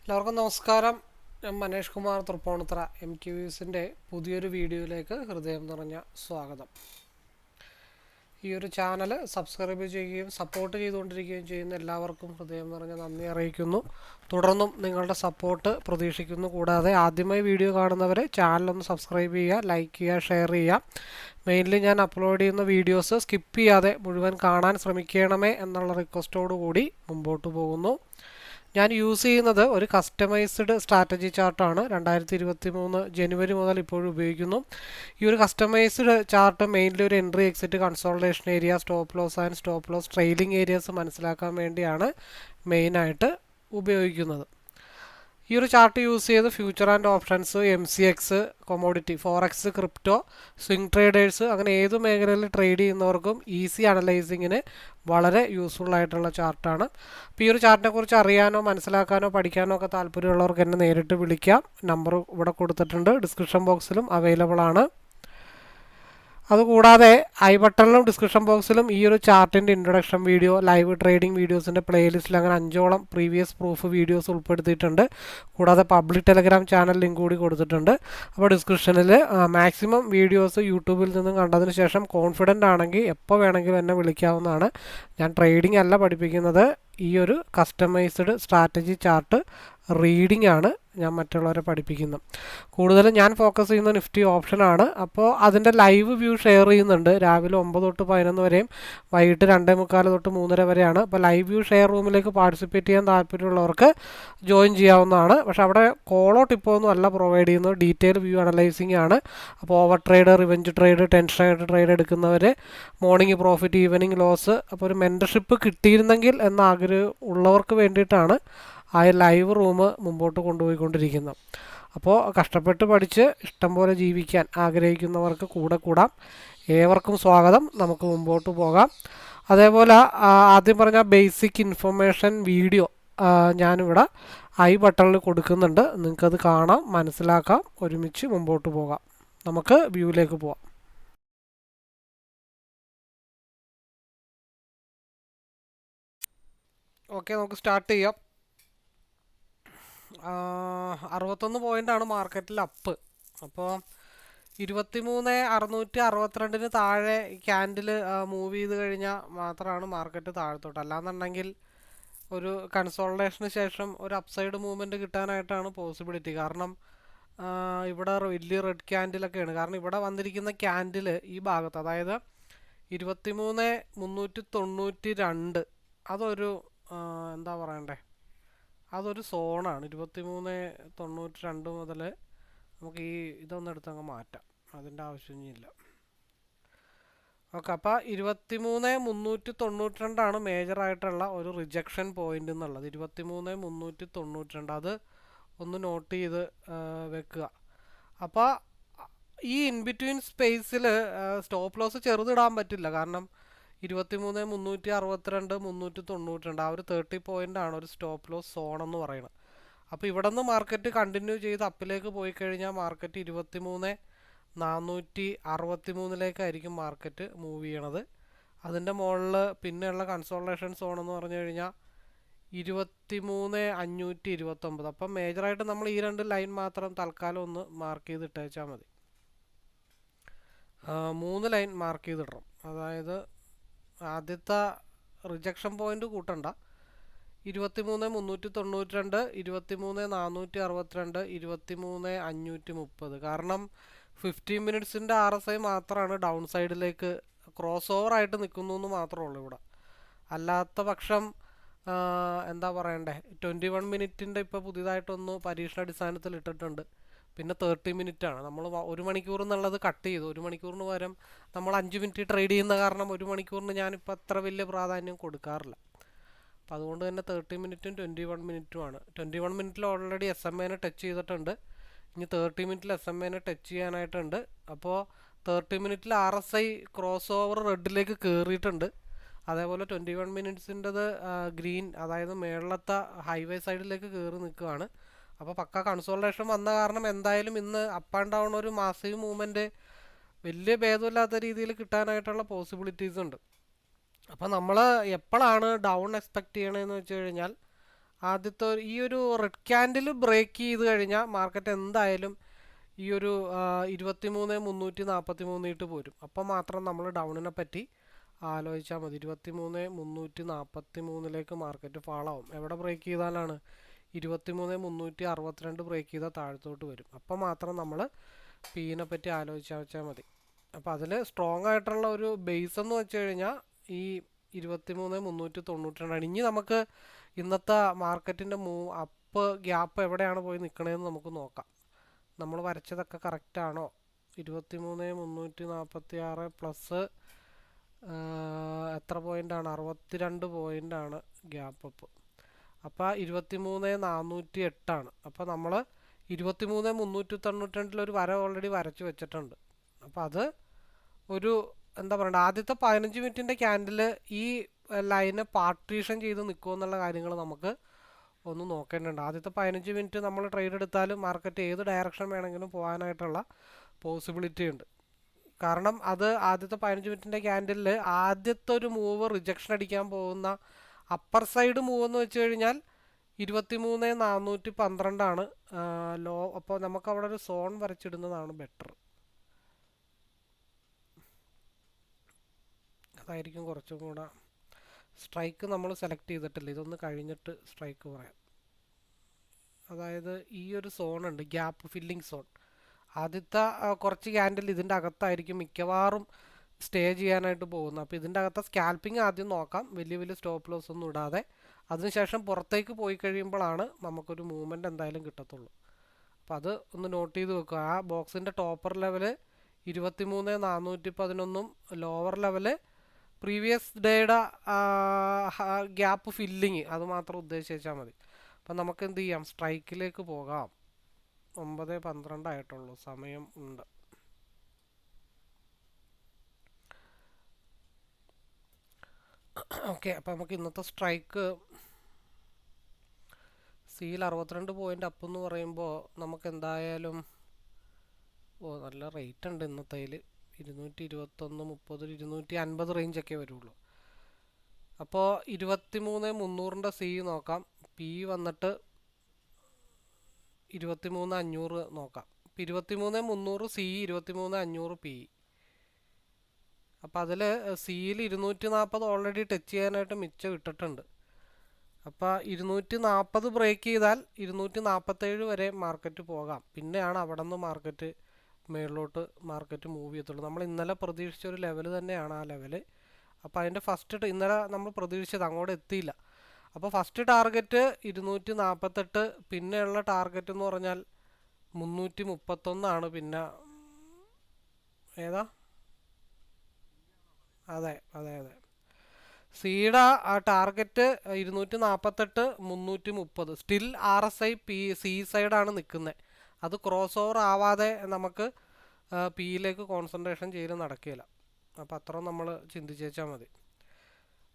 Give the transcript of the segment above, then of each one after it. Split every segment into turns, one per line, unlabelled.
എല്ലാവർക്കും നമസ്കാരം. ഞാൻ മനേഷ് കുമാർ തൃപ്പൂണിത്തറ MTVസിൻ്റെ പുതിയൊരു വീഡിയോയിലേക്ക് ഹൃദയം നിറഞ്ഞ സ്വാഗതം. ഈ ഒരു ചാനൽ സബ്സ്ക്രൈബ് ചെയ്യുകയും സപ്പോർട്ട് ചെയ്തുകൊണ്ടിരിക്കുകയും ചെയ്യുന്ന എല്ലാവർക്കും ഹൃദയം നിറഞ്ഞ നന്ദി അറിയിക്കുന്നു. തുടർന്നും നിങ്ങളുടെ സപ്പോർട്ട് പ്രതീക്ഷിക്കുന്നു. കൂടാതെ ആദ്യമായി വീഡിയോ കാണുന്നവരെ ചാനലൊന്ന് സബ്സ്ക്രൈബ് ചെയ്യുക, ലൈക്ക് ചെയ്യുക, ഷെയർ ചെയ്യുക. മെയിൻലി ഞാൻ അപ്ലോഡ് ചെയ്യുന്ന വീഡിയോസ് സ്കിപ്പ് ചെയ്യാതെ മുഴുവൻ കാണാൻ ശ്രമിക്കണമേ എന്നുള്ള റിക്വസ്റ്റോടു കൂടി മുമ്പോട്ട് പോകുന്നു. ഞാൻ യൂസ് ചെയ്യുന്നത് ഒരു കസ്റ്റമൈസ്ഡ് സ്ട്രാറ്റജി ചാർട്ടാണ്. 2023 ജനുവരി മുതൽ ഇപ്പോഴും ഉപയോഗിക്കുന്നു. ഈ ഒരു കസ്റ്റമൈസ്ഡ് ചാർട്ട് മെയിൻലി ഒരു entry, exit, consolidation area, stop loss and stop loss trailing areas മനസ്സിലാക്കാൻ വേണ്ടിയാണ് മെയിനായിട്ട് ഉപയോഗിക്കുന്നത്. ഈ ഒരു ചാർട്ട് യൂസ് ചെയ്ത് future and options, MCX, commodity, forex, crypto, swing traders അങ്ങനെ ഏത് മേഖലയിൽ ട്രേഡ് ചെയ്യുന്നവർക്കും ഈസി അനലൈസിങ്ങിന് വളരെ യൂസ്ഫുൾ ആയിട്ടുള്ള ചാർട്ടാണ്. അപ്പോൾ ഈ ഒരു ചാർട്ടിനെ കുറിച്ച് അറിയാനോ മനസ്സിലാക്കാനോ പഠിക്കാനോ ഒക്കെ താല്പര്യമുള്ളവർക്ക് എന്നെ നേരിട്ട് വിളിക്കാം. നമ്പർ ഇവിടെ കൊടുത്തിട്ടുണ്ട്, ഡിസ്ക്രിപ്ഷൻ ബോക്സിലും അവൈലബിൾ ആണ്. അതുകൂടാതെ ഐ ബട്ടണിലും ഡിസ്ക്രിപ്ഷൻ ബോക്സിലും ഈ ഒരു ചാർട്ടിൻ്റെ ഇൻട്രൊഡക്ഷൻ വീഡിയോ, ലൈവ് ട്രേഡിംഗ് വീഡിയോസിൻ്റെ പ്ലേലിസ്റ്റിൽ അങ്ങനെ 5ഓളം പ്രീവിയസ് പ്രൂഫ് വീഡിയോസ് ഉൾപ്പെടുത്തിയിട്ടുണ്ട്. കൂടാതെ പബ്ലിക് ടെലഗ്രാം ചാനൽ ലിങ്ക് കൂടി കൊടുത്തിട്ടുണ്ട്. അപ്പോൾ ഡിസ്ക്രിപ്ഷനിൽ മാക്സിമം വീഡിയോസ് യൂട്യൂബിൽ നിന്നും കണ്ടതിന് ശേഷം കോൺഫിഡൻ്റ് ആണെങ്കിൽ എപ്പോൾ വേണമെങ്കിലും എന്നെ വിളിക്കാവുന്നതാണ്. ഞാൻ ട്രേഡിംഗ് അല്ല പഠിപ്പിക്കുന്നത്, ഈ ഒരു കസ്റ്റമൈസ്ഡ് സ്ട്രാറ്റജി ചാർട്ട് റീഡിംഗ് ആണ് ഞാൻ മറ്റുള്ളവരെ പഠിപ്പിക്കുന്നത്. കൂടുതലും ഞാൻ ഫോക്കസ് ചെയ്യുന്ന നിഫ്റ്റി ഓപ്ഷനാണ്. അപ്പോൾ അതിൻ്റെ ലൈവ് വ്യൂ ഷെയർ ചെയ്യുന്നുണ്ട്. രാവിലെ 9 തൊട്ട് 11 വരെയും വൈകിട്ട് 2:45 തൊട്ട് 3:30 വരെയാണ്. അപ്പോൾ ലൈവ് വ്യൂ ഷെയർ റൂമിലേക്ക് പാർട്ടിസിപ്പേറ്റ് ചെയ്യാൻ താല്പര്യമുള്ളവർക്ക് ജോയിൻ ചെയ്യാവുന്നതാണ്. പക്ഷേ അവിടെ കോളോ ടിപ്പോ ഒന്നും അല്ല പ്രൊവൈഡ് ചെയ്യുന്നത്, ഡീറ്റെയിൽ വ്യൂ അനലൈസിങ് ആണ്. അപ്പോൾ over trade, revenge trade, tension ആയിട്ട് ട്രേഡ് എടുക്കുന്നവർ, മോർണിംഗ് പ്രോഫിറ്റ്, ഈവനിങ് ലോസ്, അപ്പോൾ ഒരു മെൻറ്റർഷിപ്പ് കിട്ടിയിരുന്നെങ്കിൽ എന്ന ആഗ്രഹം ഉള്ളവർക്ക് വേണ്ടിയിട്ടാണ് ആ ലൈവ് റൂം മുമ്പോട്ട് കൊണ്ടുപോയിക്കൊണ്ടിരിക്കുന്നത്. അപ്പോൾ കഷ്ടപ്പെട്ട് പഠിച്ച് ഇഷ്ടം പോലെ ജീവിക്കാൻ ആഗ്രഹിക്കുന്നവർക്ക് കൂടെ കൂടാം. ഏവർക്കും സ്വാഗതം. നമുക്ക് മുമ്പോട്ട് പോകാം. അതേപോലെ ആദ്യം പറഞ്ഞ ബേസിക് ഇൻഫർമേഷൻ വീഡിയോ ഞാനിവിടെ ഐ ബട്ടണിൽ കൊടുക്കുന്നുണ്ട്. നിങ്ങൾക്കത് കാണാം, മനസ്സിലാക്കാം, ഒരുമിച്ച് മുമ്പോട്ട് പോകാം. നമുക്ക് വ്യൂവിലേക്ക് പോകാം. ഓക്കെ, നമുക്ക് സ്റ്റാർട്ട് ചെയ്യാം. 61 പോയിൻ്റാണ് മാർക്കറ്റിൽ അപ്പ്. അപ്പോൾ 23,662 താഴെ ക്യാൻഡിൽ മൂവ് ചെയ്ത് കഴിഞ്ഞാൽ മാത്രമാണ് മാർക്കറ്റ് താഴത്തോട്ട്. അല്ലാന്നുണ്ടെങ്കിൽ ഒരു കൺസോൾട്ടേഷന് ശേഷം ഒരു അപ്സൈഡ് മൂവ്മെൻറ്റ് കിട്ടാനായിട്ടാണ് പോസിബിലിറ്റി. കാരണം ഇവിടെ വലിയ റെഡ് ക്യാൻഡിലൊക്കെയാണ്. കാരണം ഇവിടെ വന്നിരിക്കുന്ന ക്യാൻഡിൽ ഈ ഭാഗത്ത്, അതായത് 23,392 അതൊരു എന്താ പറയണ്ടേ, അതൊരു സോണാണ്. 23,92 മുതൽ നമുക്ക് ഈ ഇതൊന്നും എടുത്തങ്ങ് മാറ്റാം, അതിൻ്റെ ആവശ്യമൊന്നുമില്ല. ഓക്കെ, അപ്പോൾ 23,392 മേജറായിട്ടുള്ള ഒരു റിജക്ഷൻ പോയിന്റ് എന്നുള്ളത്. 23,392 അത് ഒന്ന് നോട്ട് ചെയ്ത് വെക്കുക. അപ്പോൾ ഈ ഇൻബിറ്റ്വീൻ സ്പേസിൽ സ്റ്റോപ്പ് ലോസ് ചെറുതിടാൻ പറ്റില്ല. കാരണം 23,362, 392 ആ ഒരു 30 പോയിൻ്റാണ് ഒരു സ്റ്റോപ്പ് ലോസ് സോൺ എന്ന് പറയുന്നത്. അപ്പോൾ ഇവിടെ നിന്ന് മാർക്കറ്റ് കണ്ടിന്യൂ ചെയ്ത് അപ്പിലേക്ക് പോയി കഴിഞ്ഞാൽ മാർക്കറ്റ് 23,463 മാർക്കറ്റ് മൂവ് ചെയ്യണത്. അതിൻ്റെ മുകളിൽ പിന്നെയുള്ള കൺസോൾട്ടേഷൻ സോൺ എന്ന് പറഞ്ഞു കഴിഞ്ഞാൽ 23,529. അപ്പം മേജറായിട്ട് നമ്മൾ ഈ രണ്ട് ലൈൻ മാത്രം തൽക്കാലം ഒന്ന് മാർക്ക് ചെയ്ത് ഇട്ടേച്ചാൽ മതി. 3 ലൈൻ മാർക്ക് ചെയ്തിടണം. അതായത് ആദ്യത്തെ റിജക്ഷൻ പോയിന്റ് കൂട്ടണ്ട. 23,392, 23,462, 23,530. കാരണം 15 മിനിറ്റ്സിൻ്റെ RSI മാത്രമാണ് ഡൗൺ സൈഡിലേക്ക് ക്രോസ് ഓവർ ആയിട്ട് നിൽക്കുന്നു എന്ന് മാത്രമേ ഉള്ളൂ ഇവിടെ. അല്ലാത്ത പക്ഷം എന്താ പറയണ്ടേ, 21 മിനിറ്റിൻ്റെ ഇപ്പോൾ പുതിയതായിട്ടൊന്ന് പരീക്ഷണാടിസ്ഥാനത്തിൽ ഇട്ടിട്ടുണ്ട്. പിന്നെ 30 മിനിറ്റാണ്. നമ്മൾ 1 മണിക്കൂർ എന്നുള്ളത് കട്ട് ചെയ്തു. 1 മണിക്കൂറിന് പകരം നമ്മൾ 5 മിനിറ്റ് ട്രേഡ് ചെയ്യുന്ന കാരണം 1 മണിക്കൂറിന് ഞാനിപ്പോൾ അത്ര വലിയ പ്രാധാന്യം കൊടുക്കാറില്ല. അപ്പോൾ അതുകൊണ്ട് തന്നെ 30 മിനിറ്റും 21 മിനിറ്റുമാണ്. 21 മിനിറ്റിൽ ഓൾറെഡി SMA ടച്ച് ചെയ്തിട്ടുണ്ട്. ഇനി 30 മിനിറ്റിൽ SMA ടച്ച് ചെയ്യാനായിട്ടുണ്ട്. അപ്പോൾ 30 മിനിറ്റിൽ RSI ക്രോസ് ഓവർ റെഡിലേക്ക് കയറിയിട്ടുണ്ട്. അതേപോലെ 21 മിനിറ്റ്സിൻ്റെത് ഗ്രീൻ, അതായത് മേളത്തെ ഹൈവേ സൈഡിലേക്ക് കയറി നിൽക്കുകയാണ്. അപ്പോൾ പക്ക കൺസോൾട്ടേഷൻ വന്ന കാരണം എന്തായാലും ഇന്ന് അപ്പ് ആൻഡ് ഡൗൺ ഒരു മാസീവ് മൂവ്മെൻറ്റ് വലിയ ഭേദമില്ലാത്ത രീതിയിൽ കിട്ടാനായിട്ടുള്ള പോസിബിലിറ്റീസ് ഉണ്ട്. അപ്പോൾ നമ്മൾ എപ്പോഴാണ് ഡൗൺ എക്സ്പെക്റ്റ് ചെയ്യണമെന്ന് വെച്ച് കഴിഞ്ഞാൽ ഈ ഒരു റെഡ് ക്യാൻഡിൽ ബ്രേക്ക് ചെയ്ത് കഴിഞ്ഞാൽ മാർക്കറ്റ് എന്തായാലും ഈ ഒരു 23,343 ഇട്ട് പോരും. അപ്പം മാത്രം നമ്മൾ ഡൗണിനെ പറ്റി ആലോചിച്ചാൽ മതി. 23,343 മാർക്കറ്റ് ഫാളാവും. എവിടെ ബ്രേക്ക് ചെയ്താലാണ്? 23,362 ബ്രേക്ക് ചെയ്താൽ താഴത്തോട്ട് വരും. അപ്പം മാത്രം നമ്മൾ പീനെ പറ്റി ആലോചിച്ചാൽ മതി. അപ്പോൾ അതിൽ സ്ട്രോങ് ആയിട്ടുള്ള ഒരു ബേസ് എന്ന് വെച്ച് കഴിഞ്ഞാൽ ഈ 23,392. ഇനി നമുക്ക് ഇന്നത്തെ മാർക്കറ്റിൻ്റെ അപ്പ് ഗ്യാപ്പ് എവിടെയാണ് പോയി നിൽക്കണതെന്ന് നമുക്ക് നോക്കാം. നമ്മൾ വരച്ചതൊക്കെ കറക്റ്റാണോ? 23,346 പ്ലസ് എത്ര പോയിൻ്റാണ്? 62 പോയിൻ്റാണ് ഗ്യാപ്പ് അപ്പ്. അപ്പോൾ 23,408. അപ്പോൾ നമ്മൾ 23,392 ഒരു വര ഓൾറെഡി വരച്ച് വെച്ചിട്ടുണ്ട്. അപ്പോൾ അത് ഒരു എന്താ പറയണ്ട, ആദ്യത്തെ 15 മിനിറ്റിൻ്റെ ക്യാൻഡിൽ ഈ ലൈന് പാർട്ടീഷൻ ചെയ്ത് നിൽക്കുമോ എന്നുള്ള കാര്യങ്ങൾ നമുക്ക് ഒന്ന് നോക്കേണ്ടതുണ്ട്. ആദ്യത്തെ 15 മിനിറ്റ് നമ്മൾ ട്രേഡ് എടുത്താലും മാർക്കറ്റ് ഏത് ഡയറക്ഷൻ വേണമെങ്കിലും പോകാനായിട്ടുള്ള പോസിബിലിറ്റി ഉണ്ട്. കാരണം അത് ആദ്യത്തെ 15 മിനിറ്റിൻ്റെ ക്യാൻഡിൽ ആദ്യത്തെ ഒരു മൂവ് റിജക്ഷൻ അടിക്കാൻ പോകുന്ന അപ്പർ സൈഡ് മൂവ് എന്ന് വെച്ച് കഴിഞ്ഞാൽ 23,412 ലോ. അപ്പോൾ നമുക്ക് അവിടെ ഒരു സോൺ വരച്ചിടുന്നതാണ് ബെറ്റർ. അതായിരിക്കും കുറച്ചും കൂടെ. സ്ട്രൈക്ക് നമ്മൾ സെലക്ട് ചെയ്തിട്ടില്ല, ഇതൊന്ന് കഴിഞ്ഞിട്ട് സ്ട്രൈക്ക് പറയാം. അതായത് ഈ ഒരു സോൺ ഉണ്ട്, ഗ്യാപ്പ് ഫില്ലിംഗ് സോൺ. ആദ്യത്തെ കുറച്ച് ക്യാൻഡിൽ ഇതിൻ്റെ അകത്തായിരിക്കും മിക്കവാറും സ്റ്റേ ചെയ്യാനായിട്ട് പോകുന്നത്. അപ്പോൾ ഇതിൻ്റെ അകത്തെ സ്കാൽപ്പിംഗ് ആദ്യം നോക്കാം, വലിയ വലിയ സ്റ്റോപ്പ് ലോസ് ഒന്നും ഇടാതെ. അതിനുശേഷം പുറത്തേക്ക് പോയി കഴിയുമ്പോഴാണ് നമുക്കൊരു മൂവ്മെൻറ്റ് എന്തായാലും കിട്ടത്തുള്ളൂ. അപ്പോൾ അത് ഒന്ന് നോട്ട് ചെയ്ത് വെക്കുക. ആ ബോക്സിൻ്റെ topper level 23,411, lower level previous ഡേയുടെ ഗ്യാപ്പ് ഫില്ലിങ്, അത് മാത്രം ഉദ്ദേശിച്ചാൽ മതി. അപ്പം നമുക്ക് എന്ത് ചെയ്യാം? സ്ട്രൈക്കിലേക്ക് പോകാം. 9:12 ആയിട്ടുള്ളൂ, സമയം ഉണ്ട്. ഓക്കെ, അപ്പം നമുക്ക് ഇന്നത്തെ സ്ട്രൈക്ക് സിയിൽ 62 പോയിൻ്റ് അപ്പ് എന്ന് പറയുമ്പോൾ നമുക്ക് എന്തായാലും നല്ല റേറ്റ് ഉണ്ട് ഇന്നത്തേൽ. 221, 30, 250 റേഞ്ചൊക്കെ വരുള്ളൂ. അപ്പോൾ 23,300 സി നോക്കാം. പി വന്നിട്ട് 23,500 നോക്കാം. 23,300 സി, 23,500 പി. അപ്പോൾ അതിൽ സിയിൽ 240 ഓൾറെഡി ടച്ച് ചെയ്യാനായിട്ട് മിച്ചം ഇട്ടിട്ടുണ്ട്. അപ്പോൾ 240 ബ്രേക്ക് ചെയ്താൽ 247 വരെ മാർക്കറ്റ് പോകാം. പിന്നെയാണ് അവിടെ നിന്ന് മാർക്കറ്റ് മേളിലോട്ട് മാർക്കറ്റ് മൂവ് ചെയ്യത്തുള്ളൂ. നമ്മൾ ഇന്നലെ പ്രതീക്ഷിച്ച ഒരു ലെവൽ തന്നെയാണ് ആ ലെവല്. അപ്പോൾ അതിൻ്റെ ഫസ്റ്റ് ഇന്നലെ നമ്മൾ പ്രതീക്ഷിച്ചത് അങ്ങോട്ട് എത്തിയില്ല. അപ്പോൾ ഫസ്റ്റ് ടാർഗറ്റ് 248, പിന്നെയുള്ള ടാർഗറ്റ് എന്ന് പറഞ്ഞാൽ 331. പിന്നെ ഏതാ? അതെ അതെ അതെ, സിയുടെ ആ ടാർഗറ്റ് 248, 330. സ്റ്റിൽ RSI സി സൈഡാണ് നിൽക്കുന്നത്. അത് ക്രോസ് ഓവർ ആവാതെ നമുക്ക് പിയിലേക്ക് കോൺസെൻട്രേഷൻ ചെയ്ത് നടക്കില്ല. അപ്പോൾ അത്ര നമ്മൾ ചിന്തിച്ചാൽ മതി.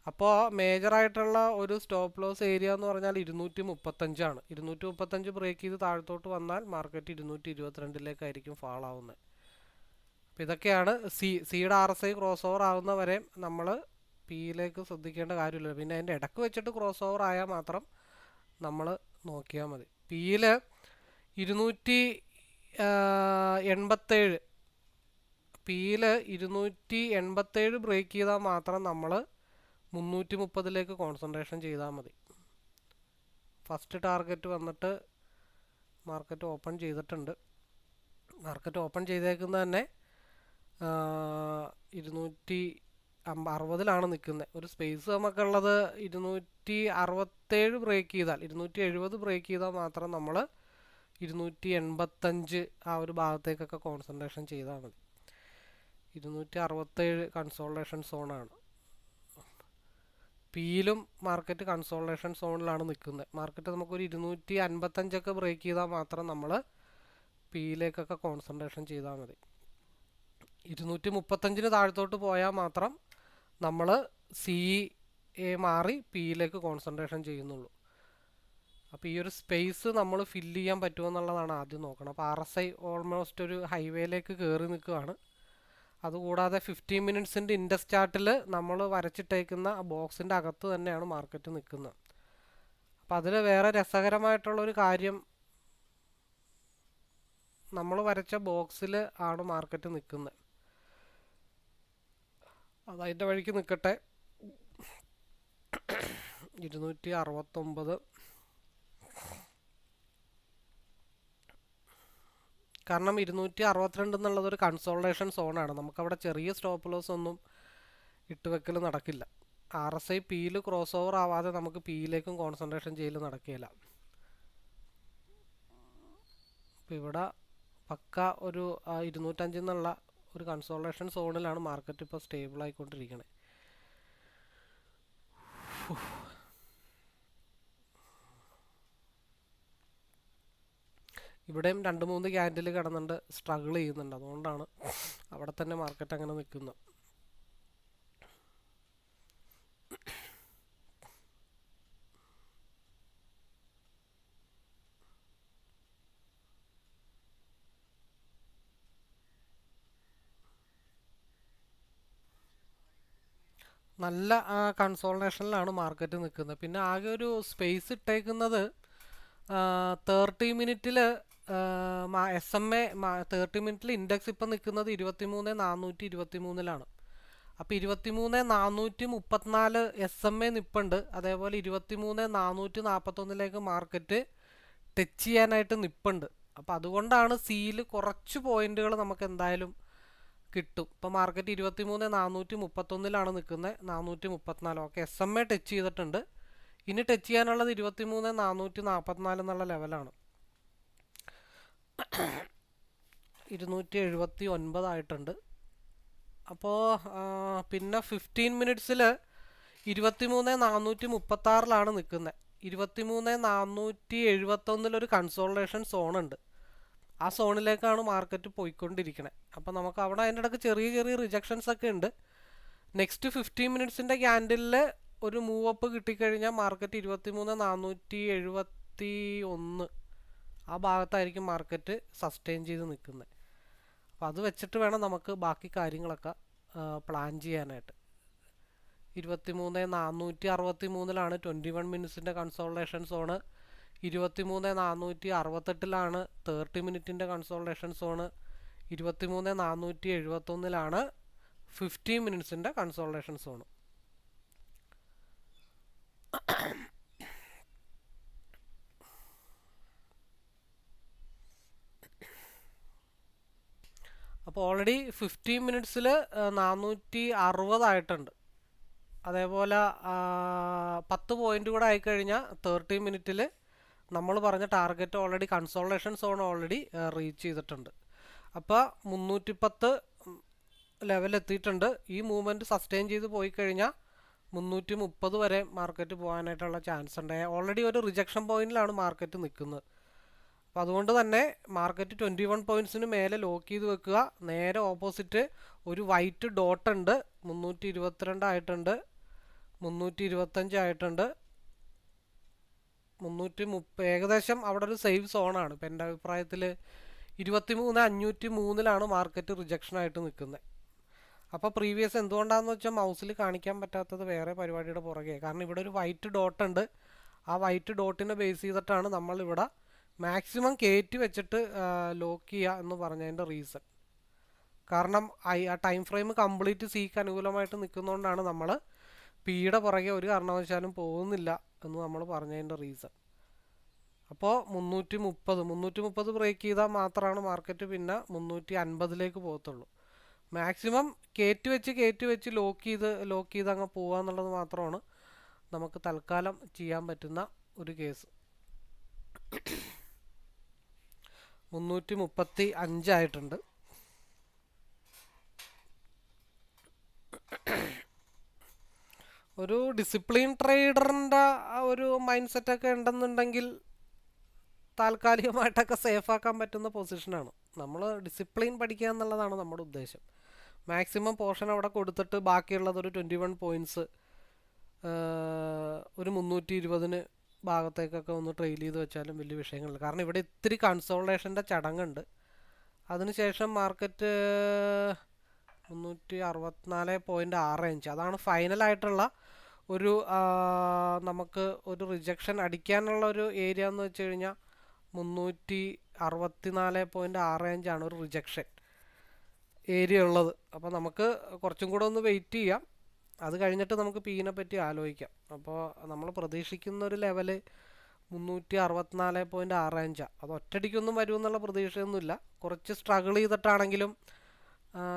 അപ്പോൾ മേജറായിട്ടുള്ള ഒരു സ്റ്റോപ്പ് ലോസ് ഏരിയ എന്ന് പറഞ്ഞാൽ 235 235 ബ്രേക്ക് ചെയ്ത് താഴത്തോട്ട് വന്നാൽ മാർക്കറ്റ് 222 ഫാൾ ആവുന്നത്. അപ്പോൾ ഇതൊക്കെയാണ് സിയുടെ RSI ക്രോസ് ഓവർ ആവുന്നവരെ നമ്മൾ പിയിലേക്ക് ശ്രദ്ധിക്കേണ്ട കാര്യമില്ല. പിന്നെ അതിൻ്റെ ഇടക്ക് വെച്ചിട്ട് ക്രോസ് ഓവർ ആയാൽ മാത്രം നമ്മൾ നോക്കിയാൽ മതി. പിയിൽ 287, പിയിൽ 287 ബ്രേക്ക് ചെയ്താൽ മാത്രം നമ്മൾ 330 കോൺസെൻട്രേഷൻ ചെയ്താൽ മതി. ഫസ്റ്റ് ടാർഗറ്റ് വന്നിട്ട് മാർക്കറ്റ് ഓപ്പൺ ചെയ്തിട്ടുണ്ട്. മാർക്കറ്റ് ഓപ്പൺ ചെയ്തേക്കുന്നത് തന്നെ 260 നിൽക്കുന്നത്. ഒരു സ്പേസ് നമുക്കുള്ളത് 267 ബ്രേക്ക് ചെയ്താൽ, 270 ബ്രേക്ക് ചെയ്താൽ മാത്രം നമ്മൾ 285 ആ ഒരു ഭാഗത്തേക്കൊക്കെ കോൺസെൻട്രേഷൻ ചെയ്താൽ മതി. 267 കൺസോൾട്ടേഷൻ സോണാണ്. പിയിലും മാർക്കറ്റ് കൺസോൾട്ടേഷൻ സോണിലാണ് നിൽക്കുന്നത്. മാർക്കറ്റ് നമുക്കൊരു 255 ബ്രേക്ക് ചെയ്താൽ മാത്രം നമ്മൾ പിയിലേക്കൊക്കെ കോൺസെൻട്രേഷൻ ചെയ്താൽ മതി. 235 താഴത്തോട്ട് പോയാൽ മാത്രം നമ്മൾ സി മാറി പിയിലേക്ക് കോൺസെൻട്രേഷൻ ചെയ്യുന്നുള്ളൂ. അപ്പോൾ ഈ ഒരു സ്പേസ് നമ്മൾ ഫില്ല് ചെയ്യാൻ പറ്റുമോ എന്നുള്ളതാണ് ആദ്യം നോക്കണം. അപ്പോൾ RSI ഓൾമോസ്റ്റ് ഒരു ഹൈവേയിലേക്ക് കയറി നിൽക്കുകയാണ്. അതുകൂടാതെ 15 മിനിറ്റ്സിൻ്റെ ഇൻഡസ് ചാർട്ടിൽ നമ്മൾ വരച്ചിട്ടേക്കുന്ന ബോക്സിൻ്റെ അകത്ത് തന്നെയാണ് മാർക്കറ്റ് നിൽക്കുന്നത്. അപ്പം അതിൽ വേറെ രസകരമായിട്ടുള്ളൊരു കാര്യം, നമ്മൾ വരച്ച ബോക്സിൽ ആണ് മാർക്കറ്റ് നിൽക്കുന്നത്. അതതിൻ്റെ വഴിക്ക് നിൽക്കട്ടെ. 269. കാരണം 262 എന്നുള്ളതൊരു കൺസോൾട്ടേഷൻ സോണാണ്. നമുക്കവിടെ ചെറിയ സ്റ്റോപ്പ് ലോസ് ഒന്നും ഇട്ടുവെക്കൽ നടക്കില്ല. RSI പിയിൽ ക്രോസ് ഓവർ ആവാതെ നമുക്ക് പിയിലേക്കും കോൺസെൻട്രേഷൻ ചെയ്യൽ നടക്കില്ല. അപ്പോൾ ഇവിടെ പക്ക ഒരു 205 എന്നുള്ള ഒരു കൺസോൾട്ടേഷൻ സോണിലാണ് മാർക്കറ്റ് ഇപ്പോൾ സ്റ്റേബിൾ ആയിക്കൊണ്ടിരിക്കുന്നത്. ഇവിടെയും 2-3 ക്യാൻഡിൽ കിടന്നുണ്ട്, സ്ട്രഗിൾ ചെയ്യുന്നുണ്ട്. അതുകൊണ്ടാണ് അവിടെ തന്നെ മാർക്കറ്റ് അങ്ങനെ നിൽക്കുന്നത്. നല്ല കൺസോൾട്ടേഷനിലാണ് മാർക്കറ്റ് നിൽക്കുന്നത്. പിന്നെ ആകെ ഒരു സ്പേസ് ഇട്ടേക്കുന്നത് 30 മിനിറ്റിൽ SMA 30 മിനിറ്റിൽ ഇൻഡെക്സ് ഇപ്പം നിൽക്കുന്നത് 23,423 അപ്പോൾ 23,434 SMA നിപ്പുണ്ട്. അതേപോലെ 23,441 മാർക്കറ്റ് ടച്ച് ചെയ്യാനായിട്ട് നിപ്പുണ്ട്. അപ്പോൾ അതുകൊണ്ടാണ് സിയിൽ കുറച്ച് പോയിന്റുകൾ നമുക്ക് എന്തായാലും കിട്ടും. ഇപ്പോൾ മാർക്കറ്റ് 23,431 നിൽക്കുന്നത്, 434. ഓക്കെ, SMA ടച്ച് ചെയ്തിട്ടുണ്ട്. ഇനി ടച്ച് ചെയ്യാനുള്ളത് 23,444 എന്നുള്ള ലെവലാണ്. 279 ആയിട്ടുണ്ട്. അപ്പോൾ പിന്നെ 15 മിനിറ്റ്സിൽ 23,436 നിൽക്കുന്നത്. 23,471 ഒരു കൺസോൾട്ടേഷൻ സോണുണ്ട്. ആ സോണിലേക്കാണ് മാർക്കറ്റ് പോയിക്കൊണ്ടിരിക്കുന്നത്. അപ്പോൾ നമുക്ക് അവിടെ അതിൻ്റെ ഇടയ്ക്ക് ചെറിയ ചെറിയ റിജക്ഷൻസ് ഒക്കെ ഉണ്ട്. നെക്സ്റ്റ് 15 മിനിറ്റ്സിൻ്റെ ക്യാൻഡിലിൽ ഒരു മൂവ് അപ്പ് കിട്ടിക്കഴിഞ്ഞാൽ മാർക്കറ്റ് 23,471 ആ ഭാഗത്തായിരിക്കും മാർക്കറ്റ് സസ്റ്റെയിൻ ചെയ്ത് നിൽക്കുന്നത്. അപ്പോൾ അത് വെച്ചിട്ട് വേണം നമുക്ക് ബാക്കി കാര്യങ്ങളൊക്കെ പ്ലാൻ ചെയ്യാനായിട്ട്. 23,463 21 മിനിറ്റ്സിൻ്റെ കൺസോൾട്ടേഷൻ സോണ്. 23,468 30 മിനിറ്റിൻ്റെ കൺസോൾട്ടേഷൻ സോണ്. 23,471 15 മിനിറ്റ്സിൻ്റെ കൺസോൾട്ടേഷൻ സോണ്. അപ്പോൾ ഓൾറെഡി 15 മിനിറ്റ്സിൽ 460 ആയിട്ടുണ്ട്. അതേപോലെ 10 പോയിന്റ് കൂടെ ആയിക്കഴിഞ്ഞാൽ 30 മിനിറ്റിൽ നമ്മൾ പറഞ്ഞ target already consultation zone already reach ചെയ്തിട്ടുണ്ട്. അപ്പോൾ 310 ലെവൽ എത്തിയിട്ടുണ്ട്. ഈ മൂവ്മെൻറ്റ് സസ്റ്റെയിൻ ചെയ്ത് പോയി കഴിഞ്ഞാൽ 330 വരെ മാർക്കറ്റ് പോകാനായിട്ടുള്ള ചാൻസ് ഉണ്ട്. ഓൾറെഡി ഒരു റിജക്ഷൻ പോയിന്റിലാണ് മാർക്കറ്റ് നിൽക്കുന്നത്. അപ്പോൾ അതുകൊണ്ട് തന്നെ മാർക്കറ്റ് 21 പോയിൻറ്റ്സിന് മേലെ ലോക്ക് ചെയ്ത് വെക്കുക. നേരെ ഓപ്പോസിറ്റ് ഒരു വൈറ്റ് ഡോട്ട് ഉണ്ട്. 322 ആയിട്ടുണ്ട്, 325 ആയിട്ടുണ്ട്, 330. ഏകദേശം അവിടെ ഒരു സേഫ് സോണാണ്. ഇപ്പം എൻ്റെ അഭിപ്രായത്തിൽ 23,503 മാർക്കറ്റ് റിജക്ഷനായിട്ട് നിൽക്കുന്നത്. അപ്പോൾ പ്രീവിയസ് എന്തുകൊണ്ടാണെന്ന് വെച്ചാൽ മൗസിൽ കാണിക്കാൻ പറ്റാത്തത് വേറെ പരിപാടിയുടെ പുറകെ. കാരണം ഇവിടെ ഒരു വൈറ്റ് ഡോട്ട് ഉണ്ട്. ആ വൈറ്റ് ഡോട്ടിനെ ബേസ് ചെയ്തിട്ടാണ് നമ്മളിവിടെ മാക്സിമം കയറ്റി വെച്ചിട്ട് ലോക്ക് ചെയ്യുക എന്ന് പറഞ്ഞതിൻ്റെ റീസൺ. കാരണം ആ ടൈം ഫ്രെയിം കംപ്ലീറ്റ് സിക്ക് അനുകൂലമായിട്ട് നിൽക്കുന്നതുകൊണ്ടാണ് നമ്മൾ പിയുടെ പുറകെ ഒരു കാരണവശാലും പോകുന്നില്ല എന്ന് നമ്മൾ പറഞ്ഞതിൻ്റെ റീസൺ. അപ്പോൾ 330 ബ്രേക്ക് ചെയ്താൽ മാത്രമാണ് മാർക്കറ്റ് പിന്നെ 350 പോകത്തുള്ളൂ. മാക്സിമം കയറ്റി വെച്ച് ലോക്ക് ചെയ്ത് അങ്ങ് പോവുക എന്നുള്ളത് മാത്രമാണ് നമുക്ക് തൽക്കാലം ചെയ്യാൻ പറ്റുന്ന ഒരു കേസ്. 335 ആയിട്ടുണ്ട്. ഒരു ഡിസിപ്ലിൻ ട്രേഡറിൻ്റെ ഒരു മൈൻഡ് സെറ്റൊക്കെ ഉണ്ടെന്നുണ്ടെങ്കിൽ താൽക്കാലികമായിട്ടൊക്കെ സേഫാക്കാൻ പറ്റുന്ന പൊസിഷനാണ്. നമ്മൾ ഡിസിപ്ലിൻ പഠിക്കുക എന്നുള്ളതാണ് നമ്മുടെ ഉദ്ദേശം. മാക്സിമം പോർഷൻ അവിടെ കൊടുത്തിട്ട് ബാക്കിയുള്ളത് ഒരു 21 പോയിൻറ്റ്സ് ഒരു 320 ഭാഗത്തേക്കൊക്കെ ഒന്ന് ട്രെയിൽ ചെയ്ത് വെച്ചാലും വലിയ വിഷയങ്ങളില്ല. കാരണം ഇവിടെ ഇത്തിരി കൺസോൾട്ടേഷൻ്റെ ചടങ്ങുണ്ട്. അതിനുശേഷം മാർക്കറ്റ് 364.65 അതാണ് ഫൈനലായിട്ടുള്ള ഒരു നമുക്ക് ഒരു റിജക്ഷൻ അടിക്കാനുള്ള ഒരു ഏരിയ എന്ന് വെച്ച് കഴിഞ്ഞാൽ 364.65 ഒരു റിജക്ഷൻ ഏരിയ ഉള്ളത്. അപ്പോൾ നമുക്ക് കുറച്ചും കൂടെ ഒന്ന് വെയിറ്റ് ചെയ്യാം. അത് കഴിഞ്ഞിട്ട് നമുക്ക് പീനെ പറ്റി ആലോചിക്കാം. അപ്പോൾ നമ്മൾ പ്രതീക്ഷിക്കുന്ന ഒരു ലെവല് 364.65. അത് ഒറ്റയടിക്കൊന്നും വരുമെന്നുള്ള പ്രതീക്ഷയൊന്നുമില്ല. കുറച്ച് സ്ട്രഗിൾ ചെയ്തിട്ടാണെങ്കിലും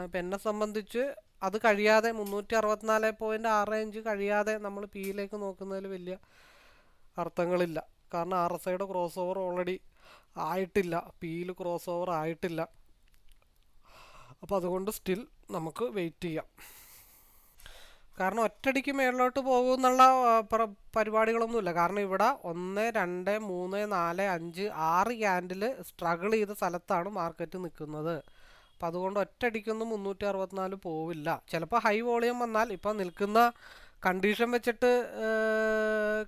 ഇപ്പം എന്നെ സംബന്ധിച്ച് അത് കഴിയാതെ 364.65 കഴിയാതെ നമ്മൾ പിയിലേക്ക് നോക്കുന്നതിൽ വലിയ അർത്ഥങ്ങളില്ല. കാരണം RSIയുടെ ക്രോസ് ഓവർ ഓൾറെഡി ആയിട്ടില്ല, പിയിൽ ക്രോസ് ഓവർ ആയിട്ടില്ല. അപ്പോൾ അതുകൊണ്ട് സ്റ്റിൽ നമുക്ക് വെയിറ്റ് ചെയ്യാം. കാരണം ഒറ്റയടിക്ക് മേളിലോട്ട് പോകുമെന്നുള്ള പരിപാടികളൊന്നുമില്ല. കാരണം ഇവിടെ 1, 2, 3, 4, 5, 6 ക്യാൻഡിൽ സ്ട്രഗിൾ ചെയ്ത സ്ഥലത്താണ് മാർക്കറ്റ് നിൽക്കുന്നത്. അപ്പം അതുകൊണ്ട് ഒറ്റയടിക്കൊന്നും 364 പോവില്ല. ചിലപ്പോൾ ഹൈ വോളിയം വന്നാൽ ഇപ്പം നിൽക്കുന്ന കണ്ടീഷൻ വെച്ചിട്ട്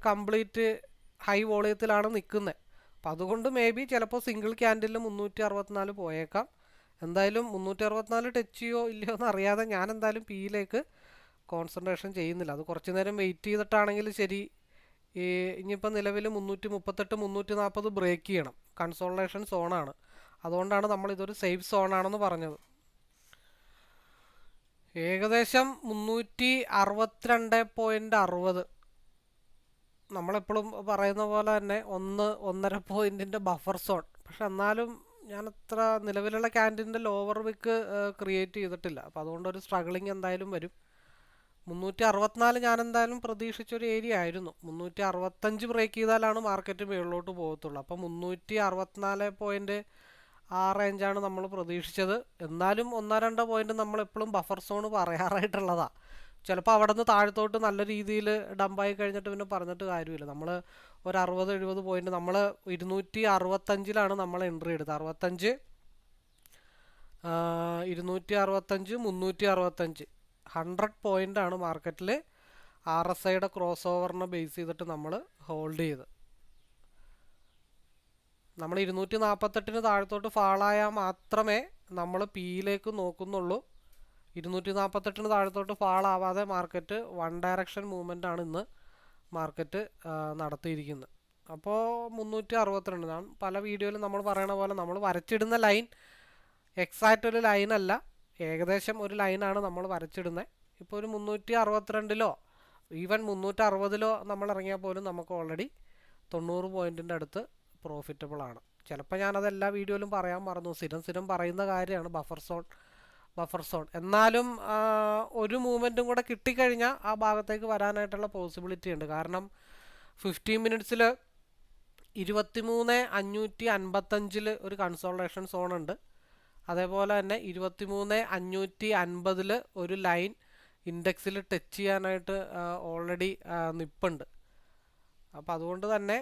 കംപ്ലീറ്റ് ഹൈ വോളിയത്തിലാണ് നിൽക്കുന്നത്. അപ്പം അതുകൊണ്ട് മേ ബി ചിലപ്പോൾ സിംഗിൾ ക്യാൻഡിൽ 364 പോയേക്കാം. എന്തായാലും 364 ടച്ച് ചെയ്യോ ഇല്ലയോ എന്ന് അറിയാതെ ഞാൻ എന്തായാലും പിയിലേക്ക് കോൺസെൻട്രേഷൻ ചെയ്യുന്നില്ല. അത് കുറച്ച് നേരം വെയിറ്റ് ചെയ്തിട്ടാണെങ്കിൽ ശരി. ഇനിയിപ്പോൾ നിലവിൽ 338, 340 ബ്രേക്ക് ചെയ്യണം. കൺസോൾട്ടേഷൻ സോണാണ്. അതുകൊണ്ടാണ് നമ്മളിതൊരു സേഫ് സോണാണെന്ന് പറഞ്ഞത്. ഏകദേശം 362.60 നമ്മളെപ്പോഴും പറയുന്ന പോലെ തന്നെ 1-1.5 പോയിൻറ്റിൻ്റെ ബഫർ സോൺ. പക്ഷെ എന്നാലും ഞാൻ അത്ര നിലവിലുള്ള ക്യാൻഡിൻ്റെ ലോവർ വിക്ക് ക്രിയേറ്റ് ചെയ്തിട്ടില്ല. അപ്പോൾ അതുകൊണ്ടൊരു സ്ട്രഗിളിങ് എന്തായാലും വരും. 364 ഞാൻ എന്തായാലും പ്രതീക്ഷിച്ചൊരു ഏരിയ ആയിരുന്നു. 365 ബ്രേക്ക് ചെയ്താലാണ് മാർക്കറ്റ് മുകളിലോട്ട് പോകത്തുള്ളൂ. അപ്പോൾ 364 ആ റേഞ്ചാണ് നമ്മൾ പ്രതീക്ഷിച്ചത്. എന്നാലും 1-2 പോയിന്റ് നമ്മളെപ്പോഴും ബഫർ സോൺ പറയാറായിട്ടുള്ളതാണ്. ചിലപ്പോൾ അവിടെ നിന്ന് താഴത്തോട്ട് നല്ല രീതിയിൽ ഡംപായി കഴിഞ്ഞിട്ട് പിന്നെ പറഞ്ഞിട്ട് കാര്യമില്ല. നമ്മൾ ഒരു 60-70 പോയിന്റ് നമ്മൾ 265 നമ്മൾ എൻട്രി എടുത്തത്. 65, 265, 365 100 പോയിൻ്റാണ് മാർക്കറ്റിൽ RSIയുടെ ക്രോസ് ഓവറിനെ ബേസ് ചെയ്തിട്ട് നമ്മൾ ഹോൾഡ് ചെയ്ത്. നമ്മൾ 248 താഴത്തോട്ട് ഫാളായാൽ മാത്രമേ നമ്മൾ പിയിലേക്ക് നോക്കുന്നുള്ളൂ. 248 താഴത്തോട്ട് ഫാളാവാതെ മാർക്കറ്റ് വൺ ഡയറക്ഷൻ മൂവ്മെൻ്റാണ് ഇന്ന് മാർക്കറ്റ് നടത്തിയിരിക്കുന്നത്. അപ്പോൾ 362 ഞാൻ പല വീഡിയോയിലും നമ്മൾ പറയണ പോലെ നമ്മൾ വരച്ചിടുന്ന ലൈൻ എക്സാക്റ്റ് ഒരു ലൈനല്ല, ഏകദേശം ഒരു ലൈനാണ് നമ്മൾ വരച്ചിടുന്നത്. ഇപ്പോൾ ഒരു 362 ഈവൻ 360 നമ്മൾ ഇറങ്ങിയാൽ പോലും നമുക്ക് ഓൾറെഡി 90 പോയിൻറ്റിൻ്റെ അടുത്ത് പ്രോഫിറ്റബിൾ ആണ്. ചിലപ്പോൾ ഞാനത് എല്ലാ വീഡിയോയിലും പറയാൻ മറന്നു. സ്ഥിരം പറയുന്ന കാര്യമാണ് ബഫർ സോൺ. എന്നാലും ഒരു മൂവ്മെൻറ്റും കൂടെ കിട്ടിക്കഴിഞ്ഞാൽ ആ ഭാഗത്തേക്ക് വരാനായിട്ടുള്ള പോസിബിലിറ്റി ഉണ്ട്. കാരണം 15 മിനിറ്റ്സിൽ 23,555 ഒരു കൺസോൾട്ടേഷൻ സോൺ ഉണ്ട്. അതേപോലെ തന്നെ 23,550 ഒരു ലൈൻ ഇൻഡെക്സിൽ ടച്ച് ചെയ്യാനായിട്ട് ഓൾറെഡി നിപ്പുണ്ട്. അപ്പോൾ അതുകൊണ്ട് തന്നെ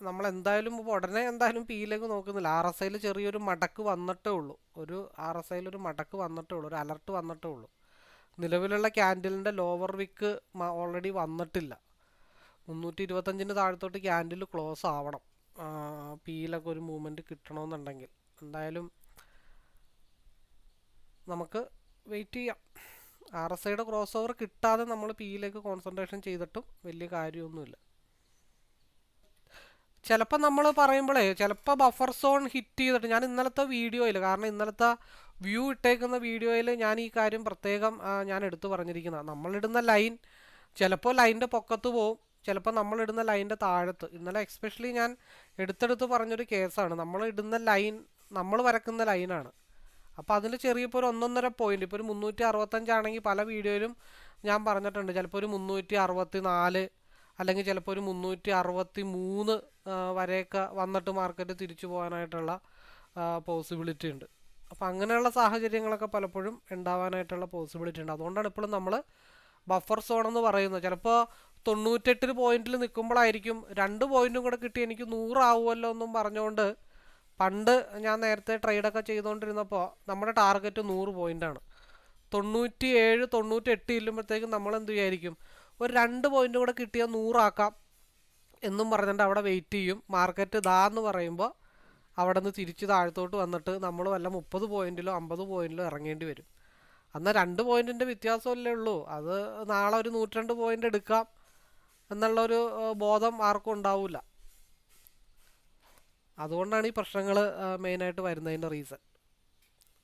നമ്മൾ എന്തായാലും ഉടനെ എന്തായാലും പിയിലേക്ക് നോക്കുന്നില്ല. RSIയിൽ ചെറിയൊരു മടക്ക് വന്നിട്ടേ ഉള്ളൂ. ഒരു മടക്ക് വന്നിട്ടേ ഉള്ളൂ, ഒരു അലർട്ട് വന്നിട്ടേ ഉള്ളൂ. നിലവിലുള്ള ക്യാൻഡിലിൻ്റെ ലോവർ വിക്ക് ഓൾറെഡി വന്നിട്ടില്ല. 325 താഴത്തോട്ട് ക്യാൻഡിൽ ക്ലോസ് ആവണം പിയിലൊക്കെ ഒരു മൂവ്മെൻറ്റ് കിട്ടണമെന്നുണ്ടെങ്കിൽ. എന്തായാലും നമുക്ക് വെയിറ്റ് ചെയ്യാം. RSIയുടെ ക്രോസ് ഓവർ കിട്ടാതെ നമ്മൾ പിയിലേക്ക് കോൺസെൻട്രേഷൻ ചെയ്തിട്ടും വലിയ കാര്യമൊന്നുമില്ല. ചിലപ്പോൾ നമ്മൾ പറയുമ്പോഴേ ചിലപ്പോൾ ബഫർ സോൺ ഹിറ്റ് ചെയ്തിട്ട് ഞാൻ ഇന്നലത്തെ വീഡിയോയിൽ, കാരണം ഇന്നലത്തെ വ്യൂ ഇട്ടേക്കുന്ന വീഡിയോയിൽ ഞാൻ ഈ കാര്യം പ്രത്യേകം ഞാൻ എടുത്തു പറഞ്ഞിരിക്കുന്നതാണ്. നമ്മളിടുന്ന ലൈൻ ചിലപ്പോൾ ലൈനിൻ്റെ പൊക്കത്ത് പോവും, ചിലപ്പോൾ നമ്മളിടുന്ന ലൈനിൻ്റെ താഴത്ത്. ഇന്നലെ എക്സ്പെഷ്യലി ഞാൻ എടുത്തെടുത്ത് പറഞ്ഞൊരു കേസാണ്. നമ്മളിടുന്ന ലൈൻ നമ്മൾ വരക്കുന്ന ലൈനാണ്. അപ്പോൾ അതിൽ ചെറിയപ്പോൾ ഒരു 1.5 പോയിന്റ്, ഇപ്പോൾ ഒരു 365 ആണെങ്കിൽ പല വീഡിയോയിലും ഞാൻ പറഞ്ഞിട്ടുണ്ട് ചിലപ്പോൾ ഒരു 364 അല്ലെങ്കിൽ ചിലപ്പോൾ ഒരു 363 വരെയൊക്കെ വന്നിട്ട് മാർക്കറ്റ് തിരിച്ചു പോകാനായിട്ടുള്ള പോസിബിലിറ്റി ഉണ്ട്. അപ്പോൾ അങ്ങനെയുള്ള സാഹചര്യങ്ങളൊക്കെ പലപ്പോഴും ഉണ്ടാവാനായിട്ടുള്ള പോസിബിലിറ്റി ഉണ്ട്. അതുകൊണ്ടാണ് ഇപ്പോഴും നമ്മൾ ബഫർ സോൺ എന്ന് പറയുന്നത്. ചിലപ്പോൾ 98 പോയിന്റിൽ നിൽക്കുമ്പോഴായിരിക്കും 2 പോയിന്റും കൂടെ കിട്ടി എനിക്ക് 100 ആവുമല്ലോ എന്നും പറഞ്ഞുകൊണ്ട് പണ്ട് ഞാൻ നേരത്തെ ട്രേഡൊക്കെ ചെയ്തുകൊണ്ടിരുന്നപ്പോൾ നമ്മുടെ ടാർഗറ്റ് 100 പോയിൻ്റാണ്. 97, 98 ഇല്ലുമ്പോഴത്തേക്കും നമ്മളെന്ത് വിചാരിക്കും, ഒരു 2 പോയിൻ്റ് കൂടെ കിട്ടിയാൽ 100 ആക്കാം എന്നും പറഞ്ഞിട്ട് അവിടെ വെയിറ്റ് ചെയ്യും. മാർക്കറ്റ് എന്ന് പറയുമ്പോൾ അവിടെ നിന്ന് തിരിച്ച് താഴത്തോട്ട് വന്നിട്ട് നമ്മൾ വല്ല 30 പോയിൻറ്റിലോ 50 പോയിൻറ്റിലോ ഇറങ്ങേണ്ടി വരും. എന്നാൽ 2 പോയിന്റിൻ്റെ വ്യത്യാസമല്ലേ ഉള്ളൂ. അത് നാളെ ഒരു 102 പോയിന്റ് എടുക്കാം എന്നുള്ളൊരു ബോധം ആർക്കും ഉണ്ടാവില്ല. അതുകൊണ്ടാണ് ഈ പ്രശ്നങ്ങൾ മെയിനായിട്ട് വരുന്നതിൻ്റെ റീസൺ.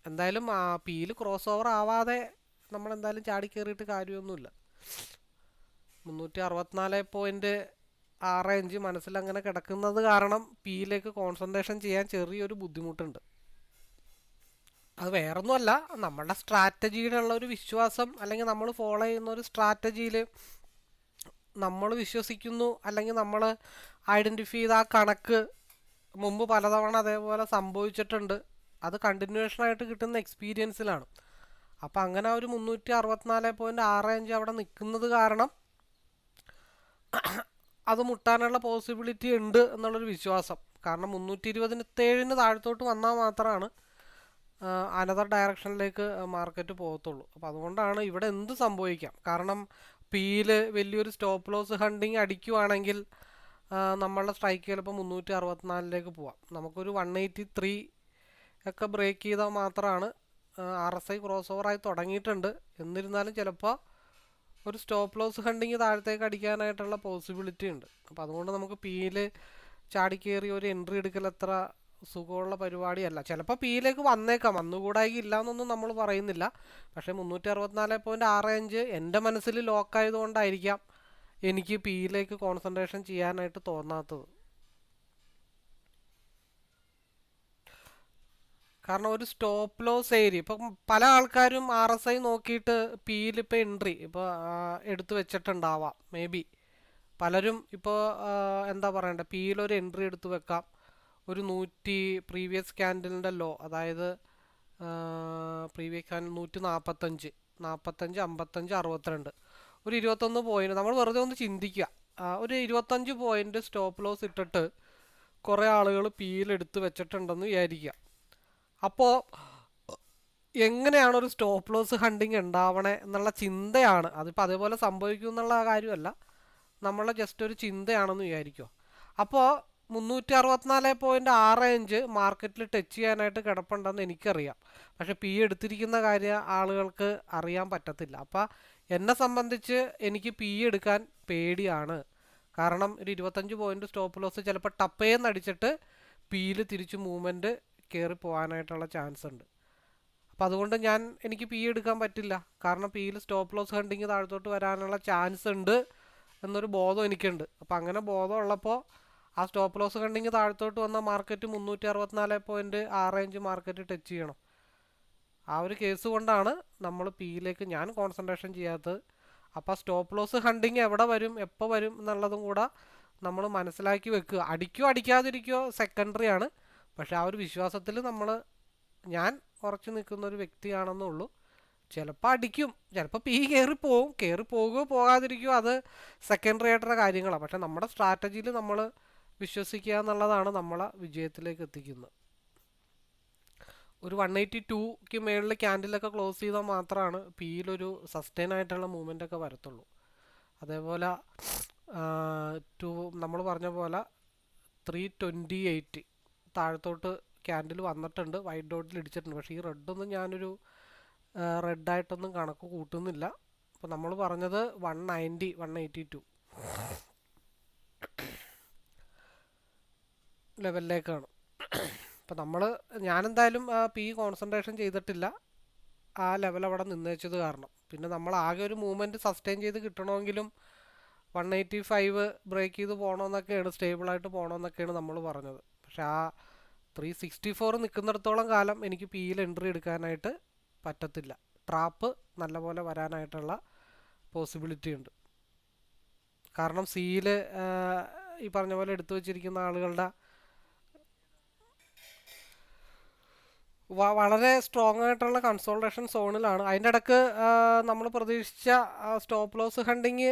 എന്തായാലും പിയിൽ ക്രോസ് ഓവർ ആവാതെ നമ്മളെന്തായാലും ചാടി കയറിയിട്ട് കാര്യമൊന്നുമില്ല. 364.65 മനസ്സിലങ്ങനെ കിടക്കുന്നത് കാരണം പിയിലേക്ക് കോൺസെൻട്രേഷൻ ചെയ്യാൻ ചെറിയൊരു ബുദ്ധിമുട്ടുണ്ട്. അത് വേറൊന്നുമല്ല, നമ്മളുടെ സ്ട്രാറ്റജിയിലുള്ള ഒരു വിശ്വാസം, അല്ലെങ്കിൽ നമ്മൾ ഫോളോ ചെയ്യുന്ന ഒരു സ്ട്രാറ്റജിയിൽ നമ്മൾ വിശ്വസിക്കുന്നു, അല്ലെങ്കിൽ നമ്മൾ ഐഡൻറ്റിഫൈ ചെയ്ത ആ കണക്ക് മുമ്പ് പലതവണ അതേപോലെ സംഭവിച്ചിട്ടുണ്ട്. അത് കണ്ടിന്യൂഷനായിട്ട് കിട്ടുന്ന എക്സ്പീരിയൻസിലാണ്. അപ്പം അങ്ങനെ ഒരു 364.65 അവിടെ നിൽക്കുന്നത് കാരണം അത് മുട്ടാനുള്ള പോസിബിലിറ്റി ഉണ്ട് എന്നുള്ളൊരു വിശ്വാസം. കാരണം 327 താഴത്തോട്ട് വന്നാൽ മാത്രമാണ് അനദർ ഡയറക്ഷനിലേക്ക് മാർക്കറ്റ് പോകത്തുള്ളൂ. അപ്പോൾ അതുകൊണ്ടാണ് ഇവിടെ എന്ത് സംഭവിക്കാം. കാരണം പിയിൽ വലിയൊരു സ്റ്റോപ്പ് ലോസ് ഹണ്ടിങ് അടിക്കുവാണെങ്കിൽ നമ്മളുടെ സ്ട്രൈക്ക് ചിലപ്പോൾ 364 പോവാം. നമുക്കൊരു 183 ഒക്കെ ബ്രേക്ക് ചെയ്താൽ മാത്രമാണ് RSI ക്രോസ് ഓവറായി തുടങ്ങിയിട്ടുണ്ട്. എന്നിരുന്നാലും ചിലപ്പോൾ ഒരു സ്റ്റോപ്പ് ലോസ് ഹണ്ടിങ് താഴത്തേക്ക് അടിക്കാനായിട്ടുള്ള പോസിബിലിറ്റി ഉണ്ട്. അപ്പോൾ അതുകൊണ്ട് നമുക്ക് പിയിൽ ചാടിക്കേറി ഒരു എൻട്രി എടുക്കൽ അത്ര സുഖമുള്ള പരിപാടിയല്ല. ചിലപ്പോൾ പിയിലേക്ക് വന്നേക്കാം, വന്നുകൂടായി ഇല്ല എന്നൊന്നും നമ്മൾ പറയുന്നില്ല. പക്ഷേ 364.65 എൻ്റെ മനസ്സിൽ ലോക്കായതുകൊണ്ടായിരിക്കാം എനിക്ക് പിയിലേക്ക് കോൺസെൻട്രേഷൻ ചെയ്യാനായിട്ട് തോന്നാത്തത്. കാരണം ഒരു സ്റ്റോപ്പ് ലോസ് ഏരിയ ഇപ്പം പല ആൾക്കാരും RSI നോക്കിയിട്ട് പിയിൽ ഇപ്പോൾ എൻട്രി ഇപ്പോൾ എടുത്തു വെച്ചിട്ടുണ്ടാവാം. മേ ബി പലരും ഇപ്പോൾ എന്താ പറയണ്ടേ, പിയിലൊരു എൻട്രി എടുത്തു വെക്കാം. ഒരു 100 പ്രീവിയസ് ക്യാൻഡലിൻ്റെ ലോ, അതായത് പ്രീവിയസ് ക്യാൻഡിൽ 145, 45, 55, 62, ഒരു 21 പോയിന്റ് നമ്മൾ വെറുതെ ഒന്ന് ചിന്തിക്കുക. ഒരു 25 പോയിന്റ് സ്റ്റോപ്പ് ലോസ് ഇട്ടിട്ട് കുറേ ആളുകൾ പിയിൽ എടുത്ത് വെച്ചിട്ടുണ്ടെന്ന് വിചാരിക്കുക. അപ്പോൾ എങ്ങനെയാണ് ഒരു സ്റ്റോപ്പ് ലോസ് ഹണ്ടിങ് ഉണ്ടാവണേ എന്നുള്ള ചിന്തയാണ്. അതിപ്പോൾ അതേപോലെ സംഭവിക്കും എന്നുള്ള കാര്യമല്ല, നമ്മളെ ജസ്റ്റ് ഒരു ചിന്തയാണെന്ന് വിചാരിക്കുക. അപ്പോൾ 364.65 മാർക്കറ്റിൽ ടച്ച് ചെയ്യാനായിട്ട് കിടപ്പുണ്ടെന്ന് എനിക്കറിയാം. പക്ഷേ പി എടുത്തിരിക്കുന്ന കാര്യം ആളുകൾക്ക് അറിയാൻ പറ്റത്തില്ല. അപ്പോൾ എന്നെ സംബന്ധിച്ച് എനിക്ക് പി എടുക്കാൻ പേടിയാണ്. കാരണം ഒരു 25 പോയിന്റ് സ്റ്റോപ്പ് ലോസ് ചിലപ്പോൾ ടപ്പേന്ന് അടിച്ചിട്ട് പിയിൽ തിരിച്ച് മൂവ്മെൻറ്റ് കയറി പോകാനായിട്ടുള്ള ചാൻസ് ഉണ്ട്. അപ്പോൾ അതുകൊണ്ട് എനിക്ക് പി എടുക്കാൻ പറ്റില്ല. കാരണം പിയിൽ സ്റ്റോപ്പ് ലോസ് ഹണ്ടിങ് താഴത്തോട്ട് വരാനുള്ള ചാൻസ് ഉണ്ട് എന്നൊരു ബോധം എനിക്കുണ്ട്. അപ്പോൾ അങ്ങനെ ബോധം ഉള്ളപ്പോൾ ആ സ്റ്റോപ്പ് ലോസ് ഹണ്ടിങ് താഴത്തോട്ട് വന്ന മാർക്കറ്റ് 364.65 മാർക്കറ്റ് ടച്ച് ചെയ്യണം. ആ ഒരു കേസ് കൊണ്ടാണ് നമ്മൾ പിയിലേക്ക് ഞാൻ കോൺസെൻട്രേഷൻ ചെയ്യാത്തത്. അപ്പോൾ സ്റ്റോപ്പ് ലോസ് ഹണ്ടിങ് എവിടെ വരും, എപ്പോൾ വരും എന്നുള്ളതും കൂടെ നമ്മൾ മനസ്സിലാക്കി വെക്കുക. അടിക്കോ അടിക്കാതിരിക്കോ സെക്കൻഡറി ആണ്. പക്ഷെ ആ ഒരു വിശ്വാസത്തിൽ ഞാൻ ഉറച്ചു നിൽക്കുന്ന ഒരു വ്യക്തിയാണെന്നുള്ളൂ. ചിലപ്പോൾ അടിക്കും, ചിലപ്പോൾ പി കയറി പോകുകയോ പോകാതിരിക്കുകയോ അത് സെക്കൻഡറി ആയിട്ടുള്ള കാര്യങ്ങളാണ്. പക്ഷെ നമ്മുടെ സ്ട്രാറ്റജിയിൽ നമ്മൾ വിശ്വസിക്കുക എന്നുള്ളതാണ് നമ്മളെ വിജയത്തിലേക്ക് എത്തിക്കുന്നത്. ഒരു 182ക്ക് മേളിൽ ക്യാൻഡിലൊക്കെ ക്ലോസ് ചെയ്താൽ മാത്രമാണ് പിയിലൊരു സസ്റ്റെയിൻ ആയിട്ടുള്ള മൂവ്മെൻ്റ് ഒക്കെ വരത്തുള്ളൂ. അതേപോലെ നമ്മൾ പറഞ്ഞ പോലെ 328 താഴത്തോട്ട് ക്യാൻഡിൽ വന്നിട്ടുണ്ട്, വൈറ്റ് ഡോട്ടിൽ ഇടിച്ചിട്ടുണ്ട്. പക്ഷേ ഈ റെഡൊന്നും ഞാനൊരു റെഡായിട്ടൊന്നും കണക്ക് കൂട്ടുന്നില്ല. അപ്പോൾ നമ്മൾ പറഞ്ഞത് 190, 182 ലെവലിലേക്കാണ്. അപ്പോൾ ഞാനെന്തായാലും പി കോൺസെൻട്രേഷൻ ചെയ്തിട്ടില്ല, ആ ലെവൽ അവിടെ നിന്നേച്ചത് കാരണം. പിന്നെ നമ്മൾ ആകെ ഒരു മൂവ്മെൻറ്റ് സസ്റ്റെയിൻ ചെയ്ത് കിട്ടണമെങ്കിലും 185 ബ്രേക്ക് ചെയ്ത് പോകണമെന്നൊക്കെയാണ്, സ്റ്റേബിളായിട്ട് പോകണമെന്നൊക്കെയാണ് നമ്മൾ പറഞ്ഞത്. പക്ഷെ ആ 364 നിൽക്കുന്നിടത്തോളം കാലം എനിക്ക് പിയിൽ എൻട്രി എടുക്കാനായിട്ട് പറ്റത്തില്ല. ട്രാപ്പ് നല്ലപോലെ വരാനായിട്ടുള്ള പോസിബിലിറ്റി ഉണ്ട്. കാരണം സിയിൽ ഈ പറഞ്ഞ പോലെ എടുത്തു വച്ചിരിക്കുന്ന ആളുകളുടെ വളരെ സ്ട്രോങ് ആയിട്ടുള്ള കൺസോൾട്ടേഷൻ സോണിലാണ്. അതിൻ്റെ ഇടക്ക് നമ്മൾ പ്രതീക്ഷിച്ച സ്റ്റോപ്പ് ലോസ് ഹണ്ടിങ്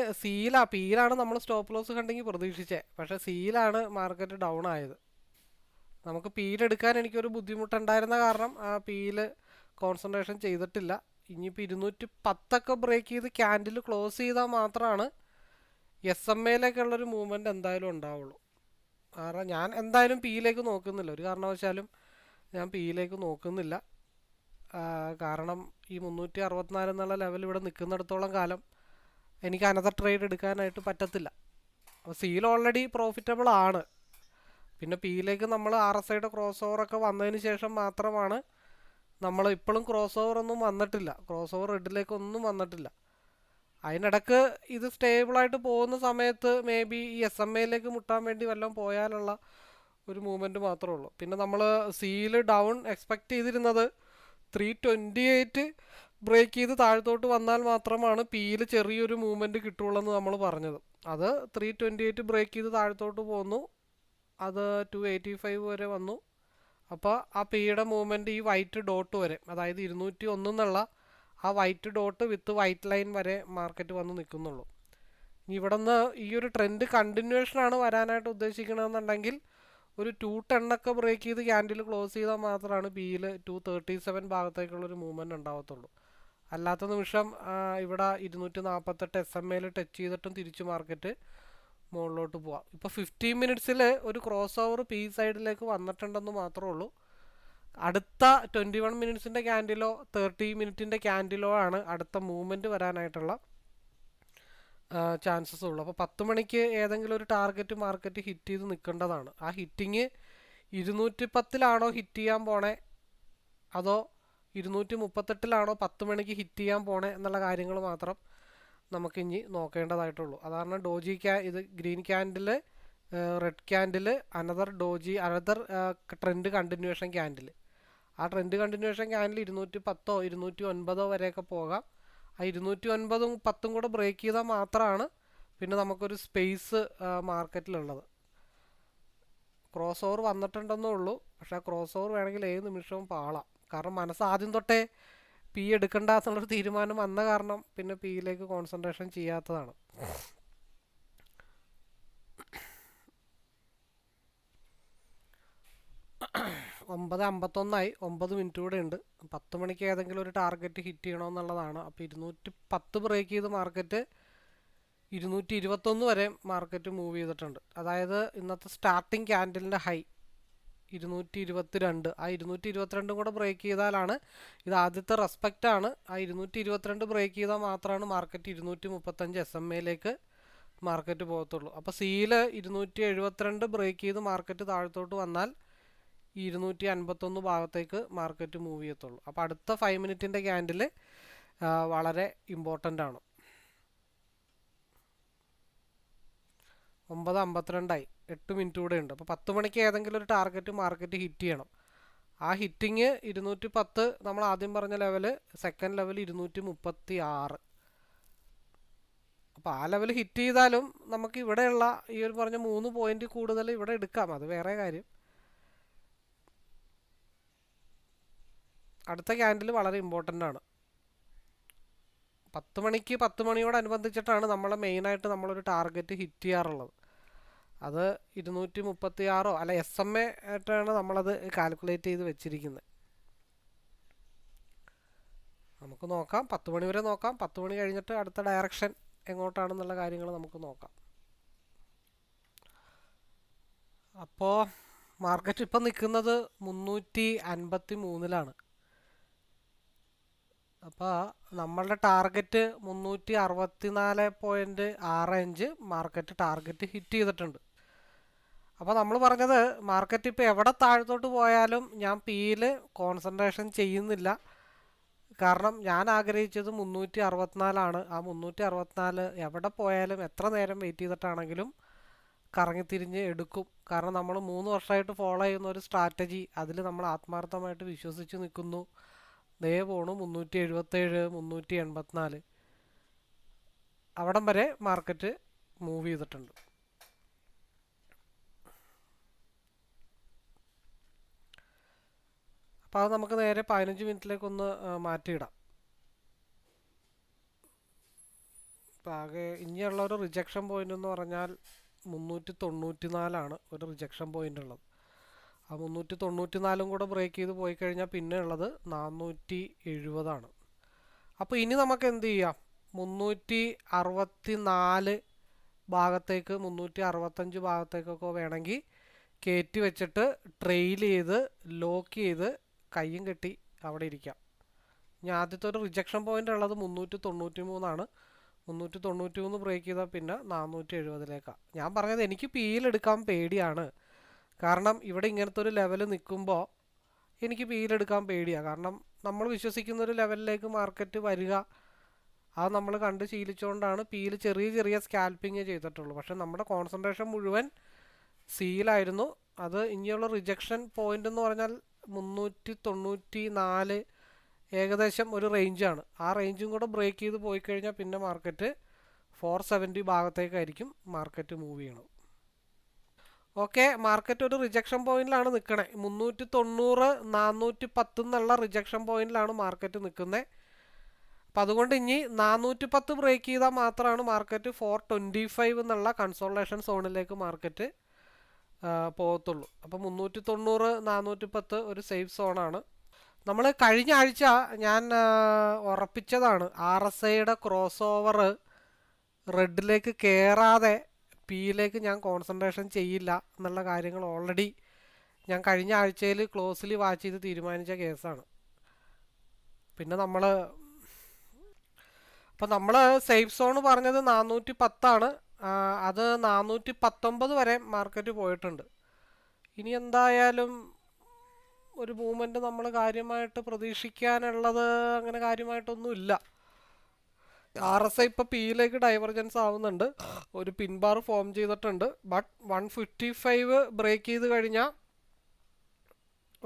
പിയിലാണ് നമ്മൾ സ്റ്റോപ്പ് ലോസ് ഹണ്ടിങ് പ്രതീക്ഷിച്ചത്. പക്ഷേ സിയിലാണ് മാർക്കറ്റ് ഡൗൺ ആയത്. നമുക്ക് പിയിലെടുക്കാൻ എനിക്കൊരു ബുദ്ധിമുട്ടുണ്ടായിരുന്ന കാരണം പിയിൽ കോൺസെൻട്രേഷൻ ചെയ്തിട്ടില്ല. ഇനിയിപ്പോൾ 210 ബ്രേക്ക് ചെയ്ത് ക്യാൻഡിൽ ക്ലോസ് ചെയ്താൽ മാത്രമാണ് SMA-ലേക്കുള്ളൊരു മൂവ്മെൻറ്റ് എന്തായാലും ഉണ്ടാവുള്ളൂ. കാരണം ഞാൻ എന്തായാലും പിയിലേക്ക് നോക്കുന്നില്ല, ഒരു കാരണവശാലും ഞാൻ പിയിലേക്ക് നോക്കുന്നില്ല. കാരണം ഈ 364 എന്നുള്ള ലെവൽ ഇവിടെ നിൽക്കുന്നിടത്തോളം കാലം എനിക്ക് അനദർ ട്രേഡ് എടുക്കാനായിട്ട് പറ്റത്തില്ല. അപ്പോൾ സിയിൽ ഓൾറെഡി പ്രോഫിറ്റബിൾ ആണ്. പിന്നെ പിയിലേക്ക് നമ്മൾ RSIയുടെ ക്രോസ് ഓവറൊക്കെ വന്നതിന് ശേഷം മാത്രമാണ് നമ്മൾ ഇപ്പോഴും ക്രോസ് ഓവർ ഒന്നും വന്നിട്ടില്ല, ക്രോസ് ഓവർ റെഡിലേക്കൊന്നും വന്നിട്ടില്ല. അതിനിടക്ക് ഇത് സ്റ്റേബിളായിട്ട് പോകുന്ന സമയത്ത് മേ ബി ഈ SMA മുട്ടാൻ വേണ്ടി വല്ലതും പോയാലുള്ള ഒരു മൂവ്മെൻറ്റ് മാത്രമേ ഉള്ളൂ. പിന്നെ നമ്മൾ സിയിൽ ഡൗൺ എക്സ്പെക്റ്റ് ചെയ്തിരുന്നത് 328 ബ്രേക്ക് ചെയ്ത് താഴത്തോട്ട് വന്നാൽ മാത്രമാണ് പിയിൽ ചെറിയൊരു മൂവ്മെൻറ്റ് കിട്ടുള്ളൂ എന്ന് നമ്മൾ പറഞ്ഞത്. അത് 328 ബ്രേക്ക് ചെയ്ത് താഴത്തോട്ട് പോന്നു, അത് 285 വരെ വന്നു. അപ്പോൾ ആ പിയുടെ മൂവ്മെൻറ്റ് ഈ വൈറ്റ് ഡോട്ട് വരെ, അതായത് 201 എന്നുള്ള ആ വൈറ്റ് ഡോട്ട് വിത്ത് വൈറ്റ് ലൈൻ വരെ മാർക്കറ്റ് വന്ന് നിൽക്കുന്നുള്ളൂ. ഇനി ഇവിടെ നിന്ന് ഈ ഒരു ട്രെൻഡ് കണ്ടിന്യൂഷനാണ് വരാനായിട്ട് ഉദ്ദേശിക്കണമെന്നുണ്ടെങ്കിൽ ഒരു 210 ബ്രേക്ക് ചെയ്ത് ക്യാൻഡിൽ ക്ലോസ് ചെയ്താൽ മാത്രമാണ് പിയിൽ 237 ഭാഗത്തേക്കുള്ളൊരു മൂവ്മെൻറ്റ് ഉണ്ടാവത്തുള്ളൂ. അല്ലാത്ത നിമിഷം ഇവിടെ 248 SMA ടച്ച് ചെയ്തിട്ടും തിരിച്ച് മാർക്കറ്റ് മുകളിലോട്ട് പോവാം. ഇപ്പോൾ 15 മിനിറ്റ്സിൽ ഒരു ക്രോസ് ഓവർ പി സൈഡിലേക്ക് വന്നിട്ടുണ്ടെന്ന് മാത്രമേ ഉള്ളൂ. അടുത്ത 21 മിനിറ്റ്സിൻ്റെ ക്യാൻഡിലോ 30 മിനിറ്റിൻ്റെ ക്യാൻഡിലോ ആണ് അടുത്ത മൂവ്മെൻറ്റ് വരാനായിട്ടുള്ള ചാൻസസ് ഉള്ളൂ. അപ്പോൾ 10 മണിക്ക് ഏതെങ്കിലും ഒരു ടാർഗറ്റ് മാർക്കറ്റ് ഹിറ്റ് ചെയ്ത് നിൽക്കേണ്ടതാണ്. ആ ഹിറ്റിങ് 210 ഹിറ്റ് ചെയ്യാൻ പോണേ, അതോ 238 10 മണിക്ക് ഹിറ്റ് ചെയ്യാൻ പോണേ എന്നുള്ള കാര്യങ്ങൾ മാത്രം നമുക്കിനി നോക്കേണ്ടതായിട്ടുള്ളൂ. അതാണ് ഇത് green candle, red candle, another trend continuation candle. ആ ട്രെൻഡ് കണ്ടിന്യൂഷൻ ക്യാൻഡിൽ 210 209 വരെയൊക്കെ പോകാം. ആ 209 10 കൂടെ ബ്രേക്ക് ചെയ്താൽ മാത്രമാണ് പിന്നെ നമുക്കൊരു സ്പേസ് മാർക്കറ്റിലുള്ളത്. ക്രോസ് ഓവർ വന്നിട്ടുണ്ടെന്നേ ഉള്ളൂ, പക്ഷേ ആ ക്രോസ് ഓവർ വേണമെങ്കിൽ ഏത് നിമിഷവും പാളാം. കാരണം മനസ്സ് ആദ്യം തൊട്ടേ പി എടുക്കണ്ട എന്നുള്ളൊരു തീരുമാനം വന്ന കാരണം പിന്നെ പിയിലേക്ക് കോൺസെൻട്രേഷൻ ചെയ്യാത്തതാണ്. 9:51 9 മിനിറ്റ് കൂടെ ഉണ്ട്. 10 മണിക്ക് ഏതെങ്കിലും ഒരു ടാർഗറ്റ് ഹിറ്റ് ചെയ്യണമെന്നുള്ളതാണ്. അപ്പോൾ 210 ബ്രേക്ക് ചെയ്ത് മാർക്കറ്റ് 221 വരെ മാർക്കറ്റ് മൂവ് ചെയ്തിട്ടുണ്ട്. അതായത് ഇന്നത്തെ സ്റ്റാർട്ടിങ് ക്യാൻഡലിൻ്റെ ഹൈ 222, ആ 222 കൂടെ ബ്രേക്ക് ചെയ്താലാണ്, ഇത് ആദ്യത്തെ റെസ്പെക്റ്റാണ്. ആ 222 ബ്രേക്ക് ചെയ്താൽ മാത്രമാണ് മാർക്കറ്റ് 235 SMA മാർക്കറ്റ് പോകത്തുള്ളൂ. അപ്പോൾ സിയിൽ 272 ബ്രേക്ക് ചെയ്ത് മാർക്കറ്റ് താഴത്തോട്ട് വന്നാൽ 251 ഭാഗത്തേക്ക് മാർക്കറ്റ് മൂവ് ചെയ്യത്തുള്ളൂ. അപ്പോൾ അടുത്ത 5 മിനിറ്റിൻ്റെ ക്യാൻഡിൽ വളരെ ഇമ്പോർട്ടൻ്റ് ആണ്. 9:52 8 മിനിറ്റ് കൂടെ ഉണ്ട്. അപ്പോൾ 10 മണിക്ക് ഏതെങ്കിലും ഒരു ടാർഗറ്റ് മാർക്കറ്റ് ഹിറ്റ് ചെയ്യണം. ആ ഹിറ്റിങ് 210 നമ്മൾ ആദ്യം പറഞ്ഞ ലെവല്, സെക്കൻഡ് ലെവൽ 236. അപ്പോൾ ആ ലെവൽ ഹിറ്റ് ചെയ്താലും നമുക്ക് ഇവിടെയുള്ള ഈ ഒരു പറഞ്ഞ 3 പോയിന്റ് കൂടുതൽ ഇവിടെ എടുക്കാം, അത് വേറെ കാര്യം. അടുത്ത ക്യാൻഡിൽ വളരെ ഇമ്പോർട്ടൻ്റ് ആണ്. 10 മണിക്ക് 10 മണിയോടനുബന്ധിച്ചിട്ടാണ് നമ്മളെ മെയിനായിട്ട് നമ്മളൊരു ടാർഗറ്റ് ഹിറ്റ് ചെയ്യാറുള്ളത്. അത് 236 അല്ല SMA ആയിട്ടാണ് നമ്മളത് കാൽക്കുലേറ്റ് ചെയ്ത് വെച്ചിരിക്കുന്നത്. നമുക്ക് നോക്കാം, 10 മണി വരെ നോക്കാം. 10 മണി കഴിഞ്ഞിട്ട് അടുത്ത ഡയറക്ഷൻ എങ്ങോട്ടാണെന്നുള്ള കാര്യങ്ങൾ നമുക്ക് നോക്കാം. അപ്പോൾ മാർക്കറ്റ് ഇപ്പം നിൽക്കുന്നത് 353-ലാണ്. അപ്പോൾ നമ്മളുടെ ടാർഗറ്റ് 364.65 മാർക്കറ്റ് ടാർഗറ്റ് ഹിറ്റ് ചെയ്തിട്ടുണ്ട്. അപ്പോൾ നമ്മൾ പറഞ്ഞത് മാർക്കറ്റ് ഇപ്പോൾ എവിടെ താഴത്തോട്ട് പോയാലും ഞാൻ പിയിൽ കോൺസെൻട്രേഷൻ ചെയ്യുന്നില്ല. കാരണം ഞാൻ ആഗ്രഹിച്ചത് 364. ആ 364 എവിടെ പോയാലും എത്ര നേരം വെയിറ്റ് ചെയ്തിട്ടാണെങ്കിലും കറങ്ങിത്തിരിഞ്ഞ് എടുക്കും. കാരണം നമ്മൾ 3 വർഷമായിട്ട് ഫോളോ ചെയ്യുന്ന ഒരു സ്ട്രാറ്റജി, അതിൽ നമ്മൾ ആത്മാർത്ഥമായിട്ട് വിശ്വസിച്ച് നിൽക്കുന്നു. ദേ പോണു 377 384 അവിടം വരെ മാർക്കറ്റ് മൂവ് ചെയ്തിട്ടുണ്ട്. അപ്പോൾ അത് നമുക്ക് നേരെ 15 മിനിറ്റിലേക്കൊന്ന് മാറ്റിയിടാം. അപ്പോൾ ആകെ ഇനിയുള്ള ഒരു റിജക്ഷൻ പോയിന്റ് എന്ന് പറഞ്ഞാൽ 394 ഒരു റിജക്ഷൻ പോയിന്റ് ഉള്ളത്. ആ 394 കൂടെ ബ്രേക്ക് ചെയ്ത് പോയി കഴിഞ്ഞാൽ പിന്നെ ഉള്ളത് 470. അപ്പോൾ ഇനി നമുക്ക് എന്ത് ചെയ്യാം, 364 ഭാഗത്തേക്ക് 365 ഭാഗത്തേക്കൊക്കെ വേണമെങ്കിൽ കയറ്റി വെച്ചിട്ട് ട്രെയിൽ ചെയ്ത് ലോക്ക് ചെയ്ത് കയ്യും കെട്ടി അവിടെ ഇരിക്കാം. ഇനി ആദ്യത്തെ ഒരു റിജക്ഷൻ പോയിന്റ് ഉള്ളത് 393 393 ബ്രേക്ക് ചെയ്താൽ പിന്നെ 470ലേക്കാണ്. ഞാൻ പറഞ്ഞത് എനിക്ക് പിയിൽ എടുക്കാൻ പേടിയാണ്. കാരണം ഇവിടെ ഇങ്ങനത്തെ ഒരു ലെവൽ നിൽക്കുമ്പോൾ എനിക്ക് പിയിൽ എടുക്കാൻ പേടിയാണ്. കാരണം നമ്മൾ വിശ്വസിക്കുന്ന ഒരു ലെവലിലേക്ക് മാർക്കറ്റ് വരിക, അത് നമ്മൾ കണ്ട് ശീലിച്ചുകൊണ്ടാണ് പിയിൽ ചെറിയ ചെറിയ സ്കാൽപ്പിങ് ചെയ്തിട്ടുള്ളൂ. പക്ഷെ നമ്മുടെ കോൺസെൻട്രേഷൻ മുഴുവൻ സിയിലായിരുന്നു. അത് ഇനിയുള്ള റിജക്ഷൻ പോയിന്റ് എന്ന് പറഞ്ഞാൽ 394 ഏകദേശം ഒരു റേഞ്ചാണ്. ആ റേഞ്ചും കൂടെ ബ്രേക്ക് ചെയ്ത് പോയി കഴിഞ്ഞാൽ പിന്നെ മാർക്കറ്റ് 470 ഭാഗത്തേക്കായിരിക്കും മാർക്കറ്റ് മൂവ് ചെയ്യണം. ഓക്കെ, മാർക്കറ്റ് ഒരു റിജക്ഷൻ പോയിന്റിലാണ് നിൽക്കണേ. 390 410 എന്നുള്ള റിജക്ഷൻ പോയിന്റിലാണ് മാർക്കറ്റ് നിൽക്കുന്നത്. അപ്പം അതുകൊണ്ട് ഇനി 410 ബ്രേക്ക് ചെയ്താൽ മാത്രമാണ് മാർക്കറ്റ് 425 എന്നുള്ള കൺസോളേഷൻ സോണിലേക്ക് മാർക്കറ്റ് പോകത്തുള്ളൂ. അപ്പോൾ 390 410 ഒരു സേഫ് സോണാണ്. നമ്മൾ കഴിഞ്ഞ ആഴ്ച ഞാൻ ഉറപ്പിച്ചതാണ് RSIയുടെ ക്രോസ് ഓവർ റെഡിലേക്ക് കയറാതെ പിയിലേക്ക് ഞാൻ കോൺസെൻട്രേഷൻ ചെയ്യില്ല എന്നുള്ള കാര്യങ്ങൾ ഓൾറെഡി ഞാൻ കഴിഞ്ഞ ആഴ്ചയിൽ ക്ലോസ്ലി വാച്ച് ചെയ്ത് തീരുമാനിച്ച കേസാണ്. പിന്നെ നമ്മൾ സേഫ് സോൺ പറഞ്ഞത് 410 അത് 419 വരെ മാർക്കറ്റ് പോയിട്ടുണ്ട്. ഇനി എന്തായാലും ഒരു മൂവ്മെൻറ്റ് നമ്മൾ കാര്യമായിട്ട് പ്രതീക്ഷിക്കാനുള്ളത് അങ്ങനെ കാര്യമായിട്ടൊന്നുമില്ല. RSI ഇപ്പോൾ പിയിലേക്ക് ഡൈവർജൻസ് ആവുന്നുണ്ട്, ഒരു പിൻബാർ ഫോം ചെയ്തിട്ടുണ്ട്. ബട്ട് 155 ബ്രേക്ക് ചെയ്ത് കഴിഞ്ഞാൽ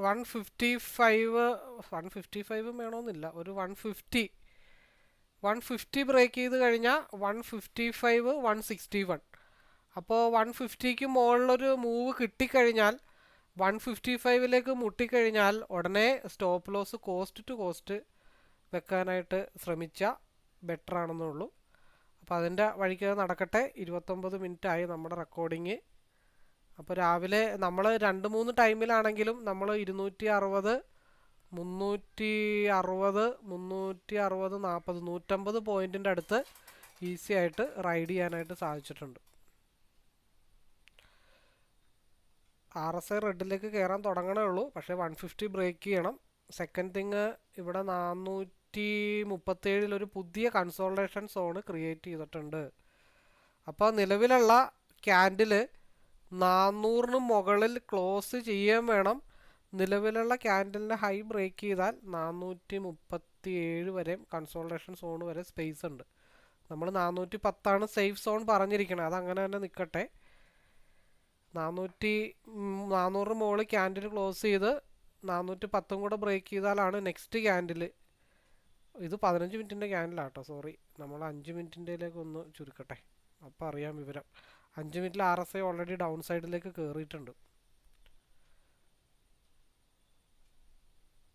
155 വേണമെന്നില്ല, ഒരു 150 ബ്രേക്ക് ചെയ്ത് കഴിഞ്ഞാൽ 155 161. അപ്പോൾ 150ക്ക് മുകളിലൊരു മൂവ് കിട്ടിക്കഴിഞ്ഞാൽ 155ലേക്ക് മുട്ടിക്കഴിഞ്ഞാൽ ഉടനെ stop loss cost to cost വെക്കാനായിട്ട് ശ്രമിച്ചാൽ ബെറ്റർ ആണെന്നുള്ളൂ. അപ്പോൾ അതിൻ്റെ വഴിക്ക് നടക്കട്ടെ. 29 മിനിറ്റായി നമ്മുടെ റെക്കോർഡിങ്. അപ്പോൾ രാവിലെ നമ്മൾ 2-3 ടൈമിലാണെങ്കിലും നമ്മൾ 260 360 360 40 150 പോയിൻറ്റിൻ്റെ അടുത്ത് ഈസി ആയിട്ട് റൈഡ് ചെയ്യാനായിട്ട് സാധിച്ചിട്ടുണ്ട്. RSI റെഡിലേക്ക് കയറാൻ തുടങ്ങണേ ഉള്ളൂ, പക്ഷേ 150 ബ്രേക്ക് ചെയ്യണം. സെക്കൻഡ് തിങ്, ഇവിടെ 437 ഒരു പുതിയ കൺസോൾട്ടേഷൻ സോണ് ക്രിയേറ്റ് ചെയ്തിട്ടുണ്ട്. അപ്പോൾ നിലവിലുള്ള ക്യാൻഡിൽ 400 മുകളിൽ ക്ലോസ് ചെയ്യാൻ വേണം. നിലവിലുള്ള ക്യാൻഡലിൻ്റെ ഹൈ ബ്രേക്ക് ചെയ്താൽ 437 വരെ കൺസോൾട്ടേഷൻ സോൺ വരെ സ്പേസ് ഉണ്ട്. നമ്മൾ 410 സേഫ് സോൺ പറഞ്ഞിരിക്കണം, അതങ്ങനെ തന്നെ നിൽക്കട്ടെ. 400 മുകളിൽ ക്യാൻഡിൽ ക്ലോസ് ചെയ്ത് 410 കൂടെ ബ്രേക്ക് ചെയ്താലാണ് നെക്സ്റ്റ് ക്യാൻഡിൽ. ഇത് 15 മിനിറ്റിൻ്റെ ക്യാൻഡിലാട്ടോ, സോറി, നമ്മൾ 5 മിനിറ്റിൻ്റെയിലേക്ക് ഒന്ന് ചുരുക്കട്ടെ, അപ്പോൾ അറിയാം വിവരം. 5 മിനിറ്റിൽ RSI ഓൾറെഡി ഡൗൺ സൈഡിലേക്ക് കയറിയിട്ടുണ്ട്.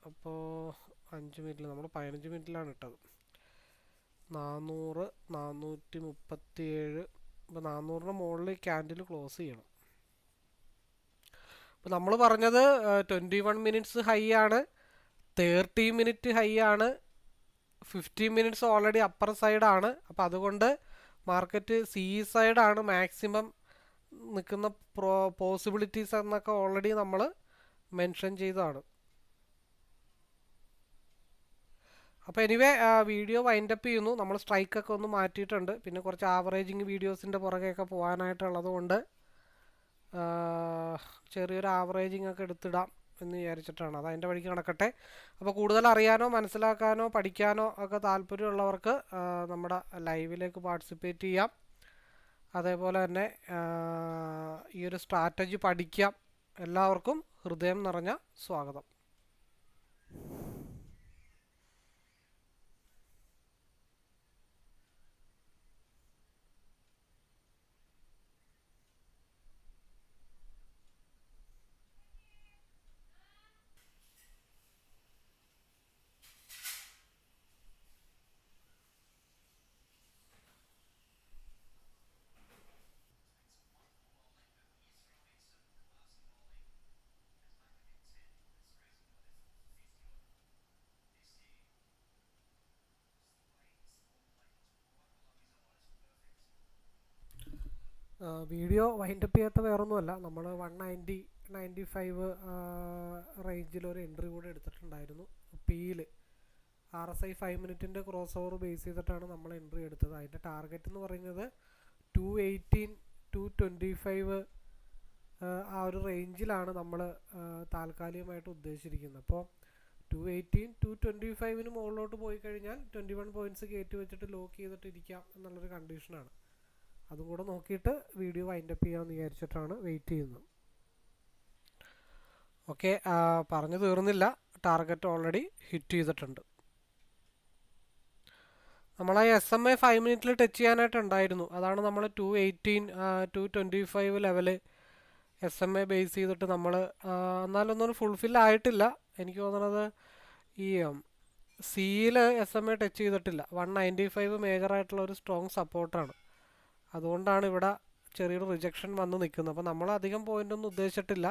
അപ്പോൾ 5 മിനിറ്റിൽ നമ്മൾ 15 മിനിറ്റിലാണ് ഇട്ടത്. 400 437. ഇപ്പോൾ 400 മുകളിൽ ക്യാൻഡിൽ ക്ലോസ് ചെയ്യണം. അപ്പോൾ നമ്മൾ പറഞ്ഞത് 21 മിനിറ്റ്സ് ഹൈ ആണ്, 30 മിനിറ്റ് ഹൈ ആണ്, 50 മിനിറ്റ്സ് ഓൾറെഡി അപ്പർ സൈഡാണ്. അപ്പോൾ അതുകൊണ്ട് മാർക്കറ്റ് സി സൈഡാണ് മാക്സിമം നിൽക്കുന്ന പോസിബിലിറ്റീസ് എന്നൊക്കെ ഓൾറെഡി നമ്മൾ മെൻഷൻ ചെയ്തതാണ്. അപ്പോൾ എനിവേ വീഡിയോ വൈൻഡപ്പ് ചെയ്യുന്നു. നമ്മൾ സ്ട്രൈക്കൊക്കെ ഒന്ന് മാറ്റിയിട്ടുണ്ട്, പിന്നെ കുറച്ച് ആവറേജിങ് വീഡിയോസിൻ്റെ പുറകെയൊക്കെ പോകാനായിട്ടുള്ളത് കൊണ്ട് ചെറിയൊരു ആവറേജിങ് ഒക്കെ എടുത്തിടാം എന്ന് വിചാരിച്ചിട്ടാണ്. അത് അതിൻ്റെ വഴിക്ക് നടക്കട്ടെ. അപ്പോൾ കൂടുതൽ അറിയാനോ മനസ്സിലാക്കാനോ പഠിക്കാനോ ഒക്കെ താല്പര്യമുള്ളവർക്ക് നമ്മുടെ ലൈവിലേക്ക് പാർട്ടിസിപ്പേറ്റ് ചെയ്യാം. അതേപോലെ തന്നെ ഈ ഒരു സ്ട്രാറ്റജി പഠിക്കാം. എല്ലാവർക്കും ഹൃദയം നിറഞ്ഞ സ്വാഗതം. വീഡിയോ വൈൻഡപ്പ് ചെയ്യാത്ത വേറൊന്നുമല്ല, നമ്മൾ 190-95 റേഞ്ചിലൊരു എൻട്രി കൂടെ എടുത്തിട്ടുണ്ടായിരുന്നു പിയിൽ. RSI 5 മിനിറ്റിൻ്റെ ക്രോസ് ഓവർ ബേസ് ചെയ്തിട്ടാണ് നമ്മൾ എൻട്രി എടുത്തത്. അതിൻ്റെ ടാർഗറ്റ് എന്ന് പറയുന്നത് 218 225 ആ ഒരു റേഞ്ചിലാണ് നമ്മൾ താൽക്കാലികമായിട്ട് ഉദ്ദേശിച്ചിരിക്കുന്നത്. അപ്പോൾ 218 225 മുകളിലോട്ട് പോയി കഴിഞ്ഞാൽ 21 പോയിൻറ്റ്സ് കയറ്റി വെച്ചിട്ട് ലോക്ക് ചെയ്തിട്ട് ഇരിക്കാം എന്നുള്ളൊരു കണ്ടീഷനാണ്. അതും കൂടെ നോക്കിയിട്ട് വീഡിയോ വൈൻഡപ്പ് ചെയ്യാമെന്ന് വിചാരിച്ചിട്ടാണ് വെയിറ്റ് ചെയ്യുന്നത്. ഓക്കെ, പറഞ്ഞു തീർന്നില്ല. ടാർഗറ്റ് ഓൾറെഡി ഹിറ്റ് ചെയ്തിട്ടുണ്ട്. നമ്മളെ SMA 5 മിനിറ്റിൽ ടച്ച് ചെയ്യാനായിട്ടുണ്ടായിരുന്നു. അതാണ് നമ്മൾ 218 225 ലെവല് SMA ബേസ് ചെയ്തിട്ട് നമ്മൾ എന്നാലൊന്നും ഫുൾഫിൽ ആയിട്ടില്ല. എനിക്ക് തോന്നുന്നത് ഈ സിയിൽ SMA ടച്ച് ചെയ്തിട്ടില്ല. 195 മേജറായിട്ടുള്ള ഒരു സ്ട്രോങ് സപ്പോർട്ടാണ്. അതുകൊണ്ടാണ് ഇവിടെ ചെറിയൊരു റിജക്ഷൻ വന്ന് നിൽക്കുന്നത്. അപ്പോൾ നമ്മൾ അധികം പോയിൻ്റ് ഒന്നും ഉദ്ദേശിച്ചിട്ടില്ല.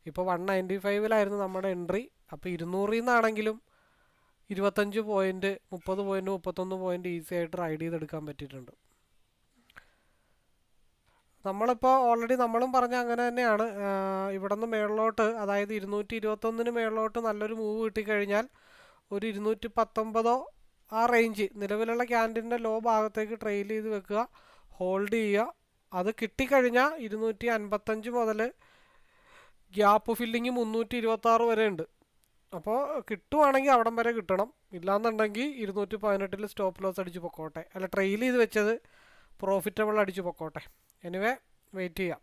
ഇപ്പോൾ 195 നമ്മുടെ എൻട്രി. അപ്പോൾ 200 നിന്നാണെങ്കിലും 25 പോയിൻറ്റ് 30 പോയിൻറ്റ് 31 പോയിൻറ്റ് ഈസി ആയിട്ട് റൈഡ് ചെയ്തെടുക്കാൻ പറ്റിയിട്ടുണ്ട്. നമ്മളിപ്പോൾ ഓൾറെഡി നമ്മളും പറഞ്ഞ അങ്ങനെ തന്നെയാണ്. ഇവിടെ നിന്ന് മേളിലോട്ട്, അതായത് 221 മേളിലോട്ട് നല്ലൊരു മൂവ് കിട്ടിക്കഴിഞ്ഞാൽ ഒരു 219 ആ റേഞ്ച് നിലവിലുള്ള ക്യാൻഡിലിൻ്റെ ലോ ഭാഗത്തേക്ക് ട്രെയിൽ ചെയ്ത് വെക്കുക, ഹോൾഡ് ചെയ്യുക. അത് കിട്ടിക്കഴിഞ്ഞാൽ 255 മുതൽ ഗ്യാപ്പ് ഫില്ലിങ് 326 വരെ ഉണ്ട്. അപ്പോൾ കിട്ടുവാണെങ്കിൽ അവിടം വരെ കിട്ടണം. ഇല്ലാന്നുണ്ടെങ്കിൽ 218 സ്റ്റോപ്പ് ലോസ് അടിച്ച് പൊക്കോട്ടെ, അല്ല ട്രെയിൽ ചെയ്ത് വെച്ചത് പ്രോഫിറ്റബിൾ അടിച്ച് പൊക്കോട്ടെ. എനിവേ വെയിറ്റ് ചെയ്യാം.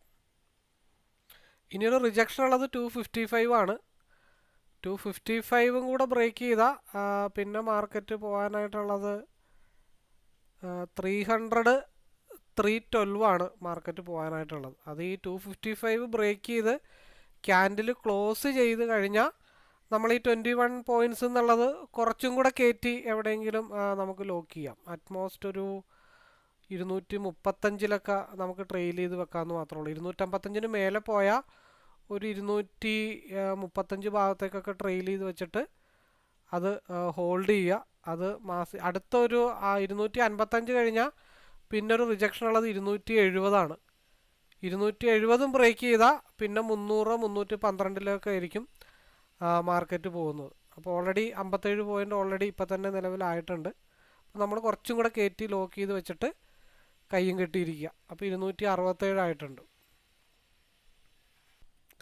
ഇനിയൊരു റിജക്ഷൻ ഉള്ളത് 255 ആണ്. 255 കൂടെ ബ്രേക്ക് ചെയ്താൽ പിന്നെ മാർക്കറ്റ് പോകാനായിട്ടുള്ളത് 300 312 ആണ് മാർക്കറ്റ് പോകാനായിട്ടുള്ളത്. അത് ഈ 255 ബ്രേക്ക് ചെയ്ത് ക്യാൻഡിൽ ക്ലോസ് ചെയ്ത് കഴിഞ്ഞാൽ നമ്മൾ ഈ 21 പോയിൻറ്റ്സ് എന്നുള്ളത് കുറച്ചും കൂടെ കയറ്റി എവിടെയെങ്കിലും നമുക്ക് ലോക്ക് ചെയ്യാം. അറ്റ്മോസ്റ്റ് ഒരു 235 നമുക്ക് ട്രെയിൽ ചെയ്ത് വെക്കാമെന്ന് മാത്രമേ ഉള്ളൂ. 255 മേലെ പോയാൽ ഒരു 235 ഭാഗത്തേക്കൊക്കെ ട്രെയിൽ ചെയ്ത് വെച്ചിട്ട് അത് ഹോൾഡ് ചെയ്യുക. അത് അടുത്തൊരു 255 കഴിഞ്ഞാൽ പിന്നെ ഒരു റിജക്ഷൻ ഉള്ളത് 270 270 ബ്രേക്ക് ചെയ്താൽ പിന്നെ 300 312 ആയിരിക്കും മാർക്കറ്റ് പോകുന്നത്. അപ്പോൾ ഓൾറെഡി 57 പോയിൻ്റ് ഓൾറെഡി ഇപ്പം തന്നെ നിലവിലായിട്ടുണ്ട്. അപ്പോൾ നമ്മൾ കുറച്ചും കൂടെ കയറ്റി ലോക്ക് ചെയ്ത് വെച്ചിട്ട് കയ്യും കെട്ടിയിരിക്കുക. അപ്പോൾ 267 ആയിട്ടുണ്ട്.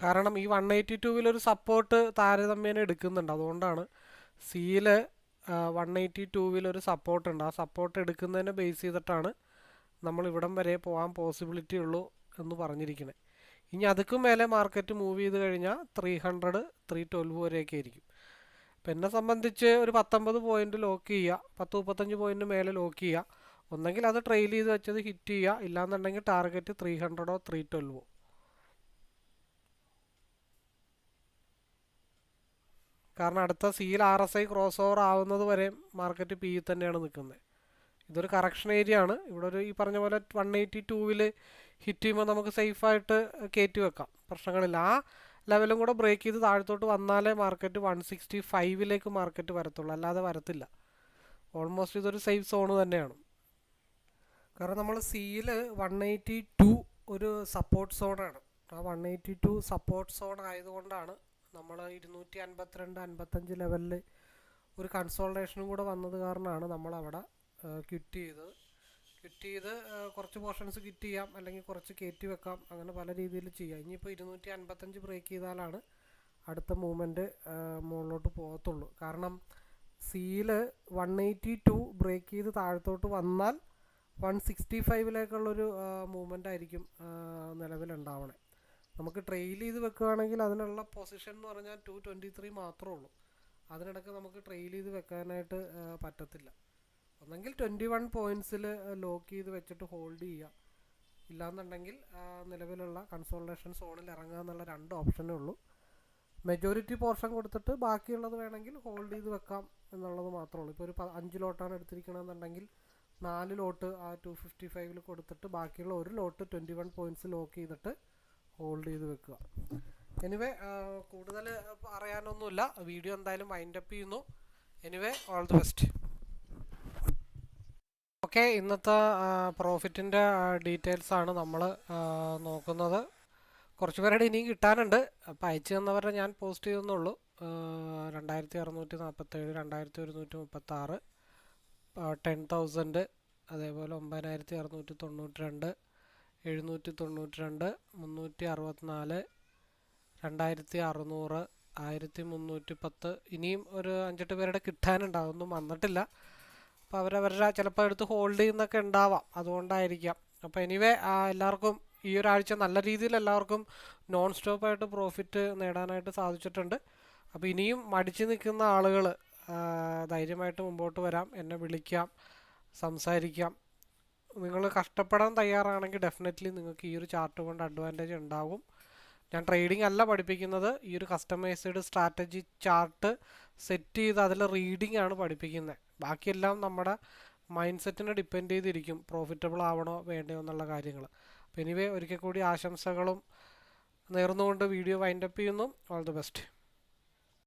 കാരണം ഈ 182 സപ്പോർട്ട് താരതമ്യേന എടുക്കുന്നുണ്ട്. അതുകൊണ്ടാണ് സിയിൽ 182 സപ്പോർട്ടുണ്ട്. ആ സപ്പോർട്ട് എടുക്കുന്നതിനെ ബേസ് ചെയ്തിട്ടാണ് നമ്മൾ ഇവിടം വരെ പോകാൻ പോസിബിലിറ്റി ഉള്ളൂ എന്ന് പറഞ്ഞിരിക്കുന്നത്. ഇനി അതുക്കും മേലെ മാർക്കറ്റ് മൂവ് ചെയ്ത് കഴിഞ്ഞാൽ 300 312 വരെയൊക്കെ ആയിരിക്കും. അപ്പം എന്നെ സംബന്ധിച്ച് ഒരു 19 പോയിൻ്റ് ലോക്ക് ചെയ്യുക, 10-35 പോയിൻ്റ് മേലെ ലോക്ക് ചെയ്യുക. ഒന്നെങ്കിൽ അത് ട്രെയിൽ ചെയ്ത് വെച്ചത് ഹിറ്റ് ചെയ്യുക, ഇല്ലാന്നുണ്ടെങ്കിൽ ടാർഗറ്റ് 300 312. കാരണം അടുത്ത സിയിൽ RSI ക്രോസ് ഓവർ ആവുന്നത് വരെ മാർക്കറ്റ് പി തന്നെയാണ് നിൽക്കുന്നത്. ഇതൊരു കറക്ഷൻ ഏരിയ ആണ്. ഇവിടെ ഒരു ഈ പറഞ്ഞ പോലെ 182 ഹിറ്റ് ചെയ്യുമ്പോൾ നമുക്ക് സേഫായിട്ട് കയറ്റി വെക്കാം, പ്രശ്നങ്ങളില്ല. ആ ലെവലും കൂടെ ബ്രേക്ക് ചെയ്ത് താഴത്തോട്ട് വന്നാലേ മാർക്കറ്റ് 165 മാർക്കറ്റ് വരത്തുള്ളൂ, അല്ലാതെ വരത്തില്ല. ഓൾമോസ്റ്റ് ഇതൊരു സേഫ് സോണ് തന്നെയാണ്. കാരണം നമ്മൾ സിയിൽ 182 ഒരു സപ്പോർട്ട് സോണാണ്. ആ 182 സപ്പോർട്ട് സോൺ ആയതുകൊണ്ടാണ് നമ്മൾ 252-55 ലെവലിൽ ഒരു കൺസോൾട്ടേഷനും കൂടെ വന്നത് കാരണമാണ് നമ്മളവിടെ ക്വിറ്റ് ചെയ്ത് കുറച്ച് പോർഷൻസ് ക്വിറ്റ് ചെയ്യാം, അല്ലെങ്കിൽ കുറച്ച് കയറ്റി വെക്കാം, അങ്ങനെ പല രീതിയിൽ ചെയ്യാം. ഇനിയിപ്പോൾ 255 ബ്രേക്ക് ചെയ്താലാണ് അടുത്ത മൂവ്മെൻറ്റ് മുകളിലോട്ട് പോകത്തുള്ളൂ. കാരണം സിയിൽ 182 ബ്രേക്ക് ചെയ്ത് താഴത്തോട്ട് വന്നാൽ 165 മൂവ്മെൻ്റ് ആയിരിക്കും നിലവിലുണ്ടാവണേ. നമുക്ക് ട്രെയിൽ ചെയ്ത് വെക്കുകയാണെങ്കിൽ അതിനുള്ള പൊസിഷൻ എന്ന് പറഞ്ഞാൽ 223 മാത്രമേ ഉള്ളൂ. അതിനിടയ്ക്ക് നമുക്ക് ട്രെയിൽ ചെയ്ത് വെക്കാനായിട്ട് പറ്റത്തില്ല. ഒന്നെങ്കിൽ 21 പോയിൻറ്റ്സിൽ ലോക്ക് ചെയ്ത് വെച്ചിട്ട് ഹോൾഡ് ചെയ്യുക, ഇല്ലാന്നുണ്ടെങ്കിൽ നിലവിലുള്ള കൺസോൾട്ടേഷൻ സോണിൽ ഇറങ്ങുക എന്നുള്ള 2 ഓപ്ഷനേ ഉള്ളൂ. മെജോറിറ്റി പോർഷൻ കൊടുത്തിട്ട് ബാക്കിയുള്ളത് വേണമെങ്കിൽ ഹോൾഡ് ചെയ്ത് വെക്കാം എന്നുള്ളത് മാത്രമേ ഉള്ളൂ. ഇപ്പോൾ ഒരു 5 ലോട്ടാണ് എടുത്തിരിക്കണമെന്നുണ്ടെങ്കിൽ 4 ലോട്ട് ആ 255 കൊടുത്തിട്ട് ബാക്കിയുള്ള 1 ലോട്ട് 21 പോയിൻറ്റ്സ് ലോക്ക് ചെയ്തിട്ട് ഹോൾഡ് ചെയ്ത് വെക്കുക. എനിവേ കൂടുതൽ പറയാനൊന്നുമില്ല. വീഡിയോ എന്തായാലും വൈൻഡപ്പ് ചെയ്യുന്നു. Anyway all the best. Okay, ഇന്നത്തെ പ്രോഫിറ്റിൻ്റെ ഡീറ്റെയിൽസാണ് നമ്മൾ നോക്കുന്നത്. കുറച്ച് പേരുടെ ഇനിയും കിട്ടാനുണ്ട്. അപ്പോൾ അയച്ചു തന്നവരുടെ ഞാൻ പോസ്റ്റ് ചെയ്യുന്നുള്ളൂ. 2647, 2136, 10,000, അതേപോലെ 9692, 792, 364, 2600, 1310. ഇനിയും ഒരു 5-8 പേരുടെ കിട്ടാനുണ്ട്, അതൊന്നും വന്നിട്ടില്ല. അപ്പോൾ അവരവരുടെ ചിലപ്പോൾ എടുത്ത് ഹോൾഡ് ചെയ്യുന്നൊക്കെ ഉണ്ടാവാം, അതുകൊണ്ടായിരിക്കാം. അപ്പോൾ എനിവേ എല്ലാവർക്കും ഈ ഒരാഴ്ച നല്ല രീതിയിൽ എല്ലാവർക്കും നോൺ സ്റ്റോപ്പായിട്ട് പ്രോഫിറ്റ് നേടാനായിട്ട് സാധിച്ചിട്ടുണ്ട്. അപ്പോൾ ഇനിയും മടിച്ചു നിൽക്കുന്ന ആളുകൾ ധൈര്യമായിട്ട് മുമ്പോട്ട് വരാം, എന്നെ വിളിക്കാം, സംസാരിക്കാം. നിങ്ങൾ കഷ്ടപ്പെടാൻ തയ്യാറാണെങ്കിൽ ഡെഫിനറ്റ്ലി നിങ്ങൾക്ക് ഈ ഒരു ചാർട്ട് കൊണ്ട് അഡ്വാൻറ്റേജ് ഉണ്ടാകും. ഞാൻ ട്രേഡിംഗ് അല്ല പഠിപ്പിക്കുന്നത്, ഈ ഒരു കസ്റ്റമൈസ്ഡ് സ്ട്രാറ്റജി ചാർട്ട് സെറ്റ് ചെയ്ത് അതിൽ റീഡിംഗ് ആണ് പഠിപ്പിക്കുന്നത്. ബാക്കിയെല്ലാം നമ്മുടെ മൈൻഡ് സെറ്റിനെ ഡിപ്പെൻഡ് ചെയ്തിരിക്കും, പ്രോഫിറ്റബിൾ ആവണോ വേണ്ടയോ എന്നുള്ള കാര്യങ്ങൾ. അപ്പോൾ എനിവേ ഒരിക്കൽ കൂടി ആശംസകളും നേർന്നുകൊണ്ട് വീഡിയോ വൈൻഡപ്പ് ചെയ്യുന്നു. All the best.